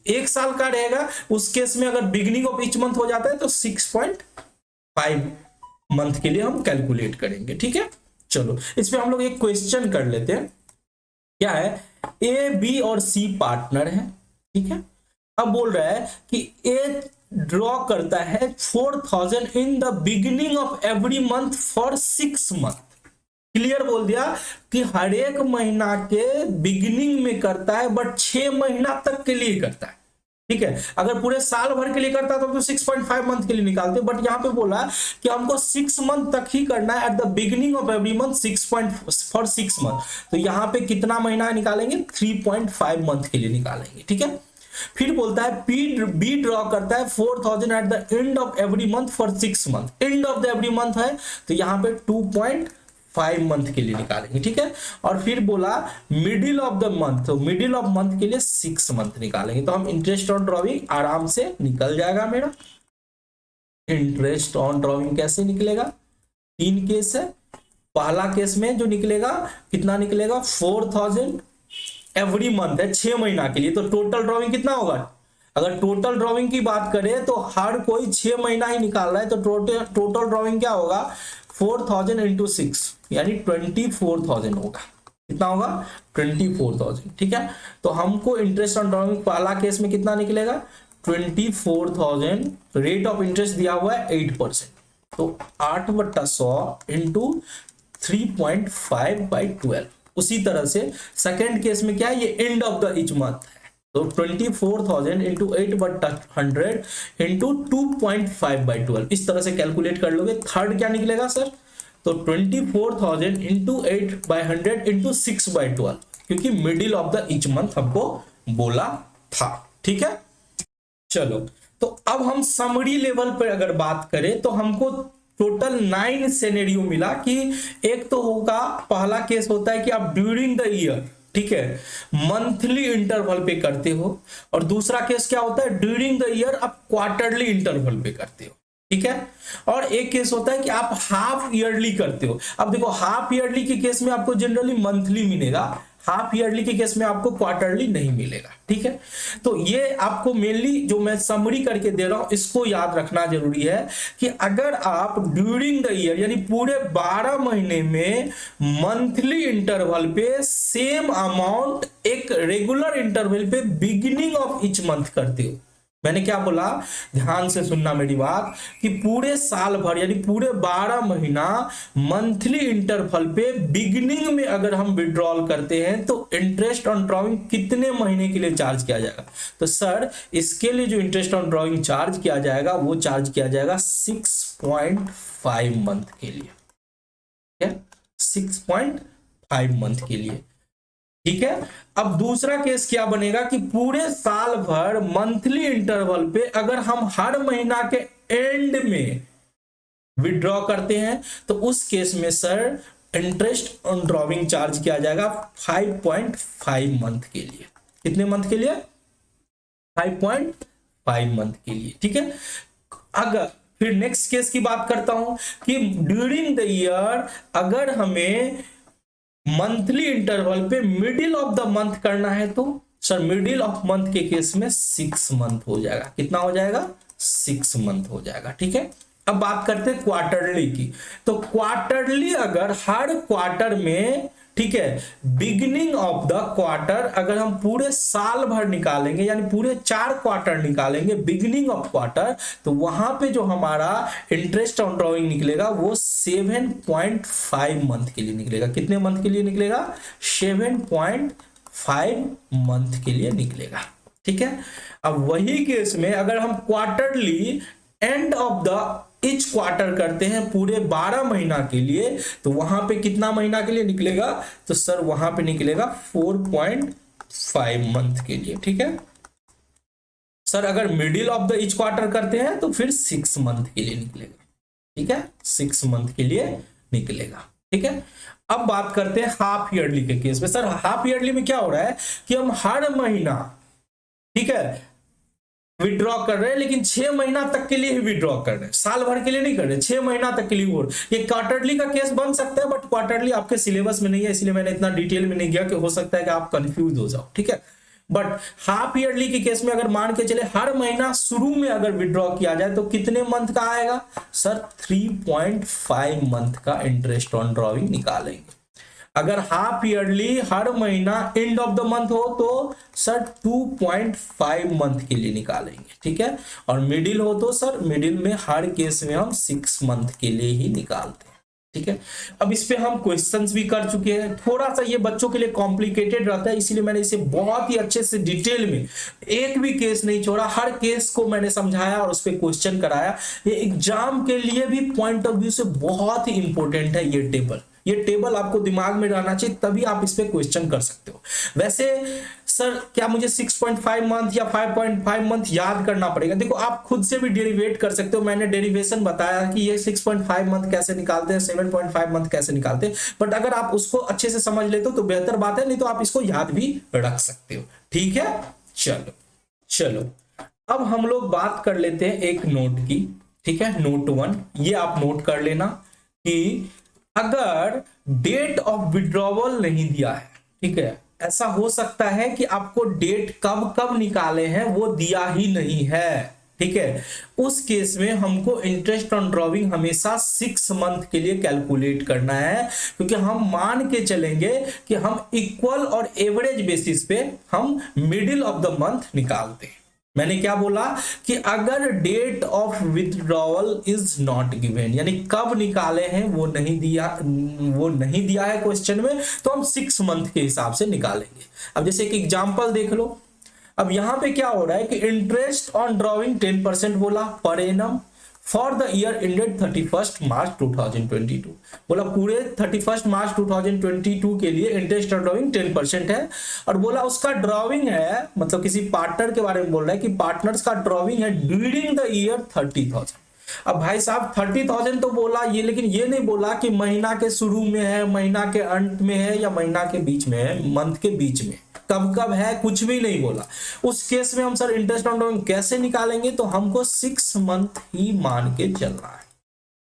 एक साल का रहेगा उस केस में अगर बिगिनिंग ऑफ ईच मंथ हो जाता है तो 6.5 मंथ के लिए हम कैलकुलेट करेंगे। ठीक है, चलो इस पे हम लोग एक क्वेश्चन कर लेते हैं। क्या है? ए बी और सी पार्टनर है। ठीक है, अब बोल रहा है कि ए ड्रॉ करता है 4000 इन the beginning of every month for 6 month. Clear बोल दिया कि हर एक महीना के बिगिनिंग में करता है, बट 6 महीना तक के लिए करता है। ठीक है, अगर पूरे साल भर के लिए करता तो 6.5 मंथ के लिए निकालते, बट यहां पे बोला कि हमको 6 मंथ तक ही करना है, eight the beginning of every month for 6 month. तो यहां पे कितना महीना निकालेंगे? 3.5 मंथ के लिए निकालेंगे। ठीक है, फिर बोलता है बी ड्रॉ करता है 4000 eight the end of every month for 6 month. End of the every month है तो यहां पे 2.5 मंथ के लिए निकालेंगे। ठीक है, और फिर बोला मिडिल ऑफ द मंथ, तो मिडिल ऑफ मंथ के लिए 6 मंथ निकालेंगे। तो हम इंटरेस्ट ऑन ड्रॉइंग आराम से निकल जाएगा मेरा। इंटरेस्ट ऑन ड्रॉइंग कैसे निकलेगा? 3 केस है। पहला केस में जो निकलेगा कितना निकलेगा? 4000 एवरी मंथ है 6 महीना के लिए, तो टोटल ड्रॉइंग कितना होगा? अगर टोटल ड्रॉइंग की बात करें तो हर कोई 6 महीना ही निकाल रहा है, तो टोटल ड्रॉइंग क्या होगा? 4000 इंटू 6 यानी 24,000 होगा। कितना होगा? 24,000। ठीक है, तो हमको इंटरेस्ट ऑन ड्रॉइंग पहला केस में कितना निकलेगा? 24,000। रेट ऑफ इंटरेस्ट दिया हुआ है 8%, तो 8/100 इंटू 3.5/12। उसी तरह से सेकेंड केस में क्या है? ये and of the each month है, तो 24,000 इंटू 8/100 इंटू 2.5/12। इस तरह से कैलकुलेट कर लोगे। थर्ड क्या निकलेगा सर? तो 24,000 इंटू 8/100 इंटू 6/12, क्योंकि middle of the each month हमको बोला था। ठीक है, चलो तो अब हम समरी लेवल पर अगर बात करें तो हमको टोटल 9 सिनेरियो मिला। कि एक तो होगा, पहला केस होता है कि आप ड्यूरिंग द ईयर, ठीक है, मंथली इंटरवल पे करते हो, और दूसरा केस क्या होता है? ड्यूरिंग द ईयर आप क्वार्टरली इंटरवल पे करते हो। ठीक है, और एक केस होता है कि आप हाफ ईयरली करते हो। अब देखो हाफ ईयरली के केस में आपको जनरली मंथली मिलेगा, हाफ ईयरली के केस में आपको क्वार्टरली नहीं मिलेगा। ठीक है, तो ये आपको मेनली जो मैं समरी करके दे रहा हूं इसको याद रखना जरूरी है कि अगर आप ड्यूरिंग द ईयर यानी पूरे 12 महीने में मंथली इंटरवल पे सेम अमाउंट एक रेगुलर इंटरवल पे बिगिनिंग ऑफ ईच मंथ करते हो। मैंने क्या बोला? ध्यान से सुनना मेरी बात, कि पूरे साल भर यानी पूरे 12 महीना मंथली इंटरवल पे बिगिनिंग में अगर हम विड्रॉल करते हैं तो इंटरेस्ट ऑन ड्रॉइंग कितने महीने के लिए चार्ज किया जाएगा? तो सर इसके लिए जो इंटरेस्ट ऑन ड्रॉइंग चार्ज किया जाएगा वो चार्ज किया जाएगा 6.5 मंथ के लिए। क्या? 6.5 मंथ के लिए। ठीक है, अब दूसरा केस क्या बनेगा कि पूरे साल भर मंथली इंटरवल पे अगर हम हर महीना के एंड में विड्रॉ करते हैं तो उस केस में sir interest on drawing charge किया जाएगा 5.5 मंथ के लिए। कितने मंथ के लिए? 5.5 मंथ के लिए। ठीक है, अगर फिर नेक्स्ट केस की बात करता हूं कि ड्यूरिंग द ईयर अगर हमें मंथली इंटरवल पे मिडिल ऑफ द मंथ करना है तो सर मिडिल ऑफ मंथ के केस में 6 मंथ हो जाएगा। कितना हो जाएगा? 6 मंथ हो जाएगा। ठीक है, अब बात करते हैं क्वार्टरली की। तो क्वार्टरली अगर हर क्वार्टर में ठीक है। बिगिनिंग ऑफ द क्वार्टर अगर हम पूरे साल भर निकालेंगे यानी पूरे 4 क्वार्टर निकालेंगे बिगिनिंग ऑफ क्वार्टर, तो वहां पे जो हमारा इंटरेस्ट ऑन ड्रॉइंग निकलेगा वो 7.5 मंथ के लिए निकलेगा। कितने मंथ के लिए निकलेगा? 7.5 मंथ के लिए निकलेगा। ठीक है। अब वही केस में अगर हम quarterly and of the each quarter करते हैं पूरे 12 महीना के लिए, तो वहां पे कितना महीना के लिए निकलेगा? तो सर वहां पे निकलेगा 4.5 मंथ के लिए। ठीक है सर। अगर middle of the each quarter करते हैं तो फिर 6 मंथ के लिए निकलेगा। ठीक है, 6 मंथ के लिए निकलेगा। ठीक है। अब बात करते हैं हाफ ईयरली के केस में। सर हाफ ईयरली में क्या हो रहा है कि हम हर महीना, ठीक है, विड्रॉ कर रहे हैं, लेकिन 6 महीना तक के लिए ही विड्रॉ कर रहे हैं, साल भर के लिए नहीं कर रहे, 6 महीना तक के लिए। और ये क्वार्टरली का केस बन सकता है, बट क्वार्टरली आपके सिलेबस में नहीं है, इसलिए मैंने इतना डिटेल में नहीं गया कि हो सकता है कि आप कंफ्यूज हो जाओ। ठीक है। बट हाफ ईयरली के केस में अगर मान के चले हर महीना शुरू में अगर विड्रॉ किया जाए तो कितने मंथ का आएगा? सर 3.5 मंथ का इंटरेस्ट ऑन ड्रॉइंग निकालेंगे। अगर हाफ ईयरली हर महीना एंड ऑफ द मंथ हो तो सर 2.5 मंथ के लिए निकालेंगे। ठीक है। और मिडिल हो तो सर मिडिल में हर केस में हम 6 मंथ के लिए ही निकालते हैं। ठीक है। अब इस पे हम क्वेश्चंस भी कर चुके हैं। थोड़ा सा ये बच्चों के लिए कॉम्प्लिकेटेड रहता है, इसीलिए मैंने इसे बहुत ही अच्छे से डिटेल में एक भी केस नहीं छोड़ा, हर केस को मैंने समझाया और उस पर क्वेश्चन कराया। ये एग्जाम के लिए भी पॉइंट ऑफ व्यू से बहुत ही इंपॉर्टेंट है। ये टेबल आपको दिमाग में रहना चाहिए, तभी आप इस पे क्वेश्चन कर सकते हो। वैसे सर क्या मुझे 6.5 मंथ या 5.5 मंथ याद करना पड़ेगा? देखो आप खुद से भी डेरिवेट कर सकते हो। मैंने डेरिवेशन बताया कि ये 6.5 मंथ कैसे निकालते हैं, 7.5 मंथ कैसे निकालते हैं, बट अगर आप उसको अच्छे से समझ लेते हो तो बेहतर बात है, नहीं तो आप इसको याद भी रख सकते हो। ठीक है। चलो अब हम लोग बात कर लेते हैं एक नोट की। ठीक है, नोट 1 ये आप नोट कर लेना कि अगर डेट ऑफ विड्रॉवल नहीं दिया है, ठीक है, ऐसा हो सकता है कि आपको डेट कब कब निकाले हैं वो दिया ही नहीं है। ठीक है, उस केस में हमको इंटरेस्ट ऑन ड्रॉइंग हमेशा 6 मंथ के लिए कैलकुलेट करना है, क्योंकि हम मान के चलेंगे कि हम इक्वल और एवरेज बेसिस पे हम मिडिल ऑफ द मंथ निकालते हैं। मैंने क्या बोला कि अगर date of withdrawal is not given, यानी कब निकाले हैं वो नहीं दिया है क्वेश्चन में, तो हम 6 मंथ के हिसाब से निकालेंगे। अब जैसे एक एग्जांपल देख लो। अब यहां पे क्या हो रहा है कि इंटरेस्ट ऑन ड्रॉइंग 10% बोला per annum for the year ended 31 मार्च 2022। बोला पूरे 31 मार्च 2022 के लिए इंटरेस्ट ऑन ड्रॉइंग 10% है, और बोला उसका ड्रॉइंग है, मतलब किसी पार्टनर के बारे में बोल रहा है कि पार्टनर्स का ड्रॉइंग है ड्यूरिंग द ईयर 30,000। अब भाई साहब 30,000 तो बोला ये, लेकिन ये नहीं बोला कि महीना के शुरू में है, महीना के अंत में है, या महीना के बीच में है, मंथ के बीच में कब कब है, कुछ भी नहीं बोला। उस केस में हम सर इंटरेस्ट ऑन ड्रॉइंग कैसे निकालेंगे? तो हमको 6 मंथ ही मान के चलना है।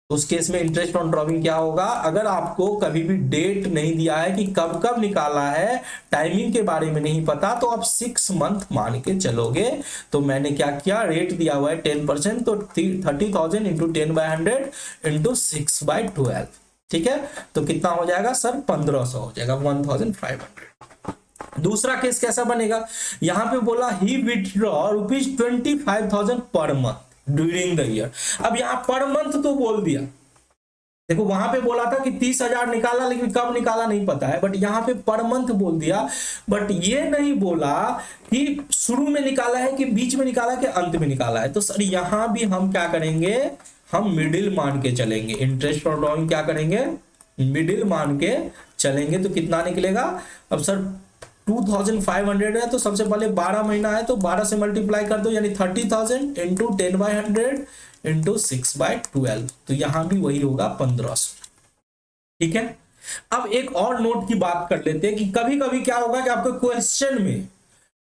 उस केस में इंटरेस्ट ऑन ड्रॉइंग क्या होगा? अगर आपको कभी भी डेट नहीं दिया है कि कब कब निकाला है, टाइमिंग के बारे में नहीं पता, तो आप 6 मंथ मान के चलोगे। तो मैंने क्या किया, रेट दिया हुआ है 10%, तो 30,000 इंटू 10/100 इंटू 6/12। ठीक है, तो कितना हो जाएगा सर? 1500 हो जाएगा, 1500। दूसरा केस कैसा बनेगा? यहां पे बोला ही withdraw ₹25,000 per month during the year. अब यहां पर मंथ तो बोल दिया, देखो वहां पे बोला था कि 30,000 निकाला, लेकिन कब निकाला नहीं पता है, बट यहां पे पर मंथ बोल दिया। बट ये नहीं बोला कि शुरू में निकाला है कि बीच में निकाला कि अंत में निकाला है। तो सर यहां भी हम क्या करेंगे, हम मिडिल मान के चलेंगे। इंटरेस्ट ऑन ड्रॉइंग क्या करेंगे? मिडिल मान के चलेंगे। तो कितना निकलेगा? अब सर 2500 है, तो सबसे पहले 12 महीना है, तो 12 से मल्टीप्लाई कर दो, यानी 30,000 इंटू 10/100 इंटू 6/12। तो यहां भी वही होगा 1500। ठीक है। अब एक और नोट की बात कर लेते हैं कि कभी कभी क्या होगा कि आपको क्वेश्चन में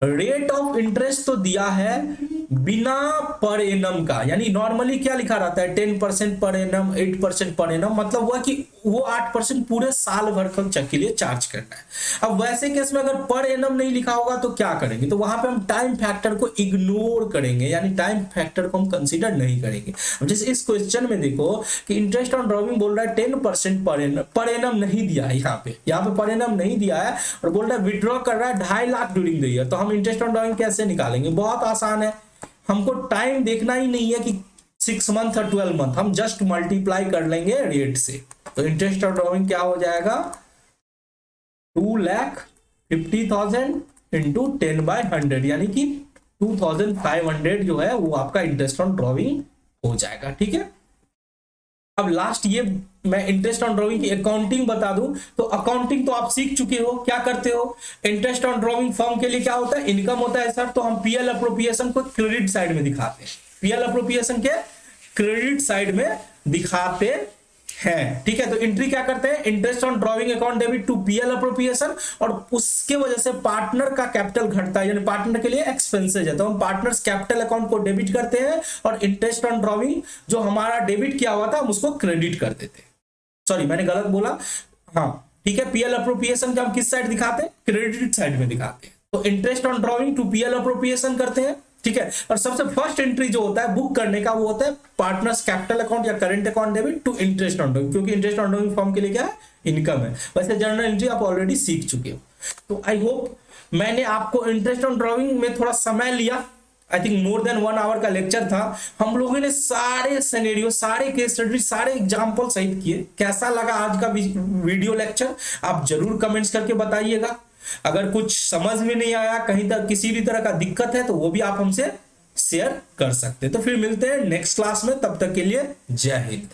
रेट ऑफ इंटरेस्ट तो दिया है बिना पर एनम का, यानी नॉर्मली क्या लिखा रहता है 10% पर एनम, 8% पर एनम, मतलब हुआ कि वो 8% पूरे साल भर के लिए चार्ज करना है। अब वैसे केस में अगर पर एनम नहीं लिखा होगा तो क्या करेंगे, तो वहां पे हम टाइम फैक्टर को इग्नोर करेंगे, यानी टाइम फैक्टर को हम कंसीडर नहीं करेंगे। अब जैसे इस क्वेश्चन में देखो कि इंटरेस्ट ऑन ड्रॉइंग बोल रहा है 10% पर एनम नहीं दिया है, यहाँ पे पर एनम नहीं दिया है और बोल रहा है विड्रॉ कर रहा है 2.5 लाख ड्यूरिंग द ईयर। तो हम इंटरेस्ट ऑन ड्रॉइंग कैसे निकालेंगे, बहुत आसान है, हमको टाइम देखना ही नहीं है कि 6 मंथ और 12 मंथ, हम जस्ट मल्टीप्लाई कर लेंगे रेट से। तो इंटरेस्ट ऑफ ड्रॉइंग क्या हो जाएगा, 2,50,000 इंटू 10/100, यानी कि 2,500 जो है वो आपका इंटरेस्ट ऑन ड्रॉइंग हो जाएगा। ठीक है, अब लास्ट ये मैं इंटरेस्ट ऑन ड्रॉइंग की अकाउंटिंग बता दूं, तो अकाउंटिंग तो आप सीख चुके हो, क्या करते हो, इंटरेस्ट ऑन ड्रॉइंग फर्म के लिए क्या होता है, इनकम होता है सर, तो हम पीएल अप्रोप्रिएशन को क्रेडिट साइड में दिखाते हैं, पीएल अप्रोप्रिएशन के क्रेडिट साइड में दिखाते हैं। ठीक है, तो एंट्री क्या करते हैं, interest on drawing account debit to PL appropriation, और उसके वजह से पार्टनर का कैपिटल घटता है, यानी पार्टनर के लिए एक्सपेंसेस है, तो हम पार्टनर्स कैपिटल अकाउंट को डेबिट करते हैं और इंटरेस्ट ऑन ड्रॉइंग जो हमारा डेबिट किया हुआ था हम उसको क्रेडिट कर देते हैं। सॉरी मैंने गलत बोला, हाँ ठीक है, पीएल अप्रोप्रिएशन का हम किस साइड दिखाते हैं, क्रेडिट साइड में दिखाते हैं। तो interest on drawing to PL appropriation करते हैं। ठीक है, और सबसे फर्स्ट एंट्री जो होता है बुक करने का वो होता है पार्टनर्स कैपिटल अकाउंट या current account debit to interest on drawing, क्योंकि इंटरेस्ट ऑन ड्रॉइंग फॉर्म के लिए क्या है, इनकम है। वैसे जर्नल एंट्री आप ऑलरेडी सीख चुके हो। तो आई होप मैंने आपको इंटरेस्ट ऑन ड्रॉइंग में थोड़ा समय लिया, I think more than 1 hour का लेक्चर था, हम लोगों ने सारे सिनेरियो, सारे केस स्टडी, सारे एग्जाम्पल सहित किए। कैसा लगा आज का वीडियो लेक्चर, आप जरूर कमेंट्स करके बताइएगा। अगर कुछ समझ में नहीं आया, कहीं तक किसी भी तरह का दिक्कत है तो वो भी आप हमसे शेयर कर सकते हैं। तो फिर मिलते हैं नेक्स्ट क्लास में, तब तक के लिए जय हिंद।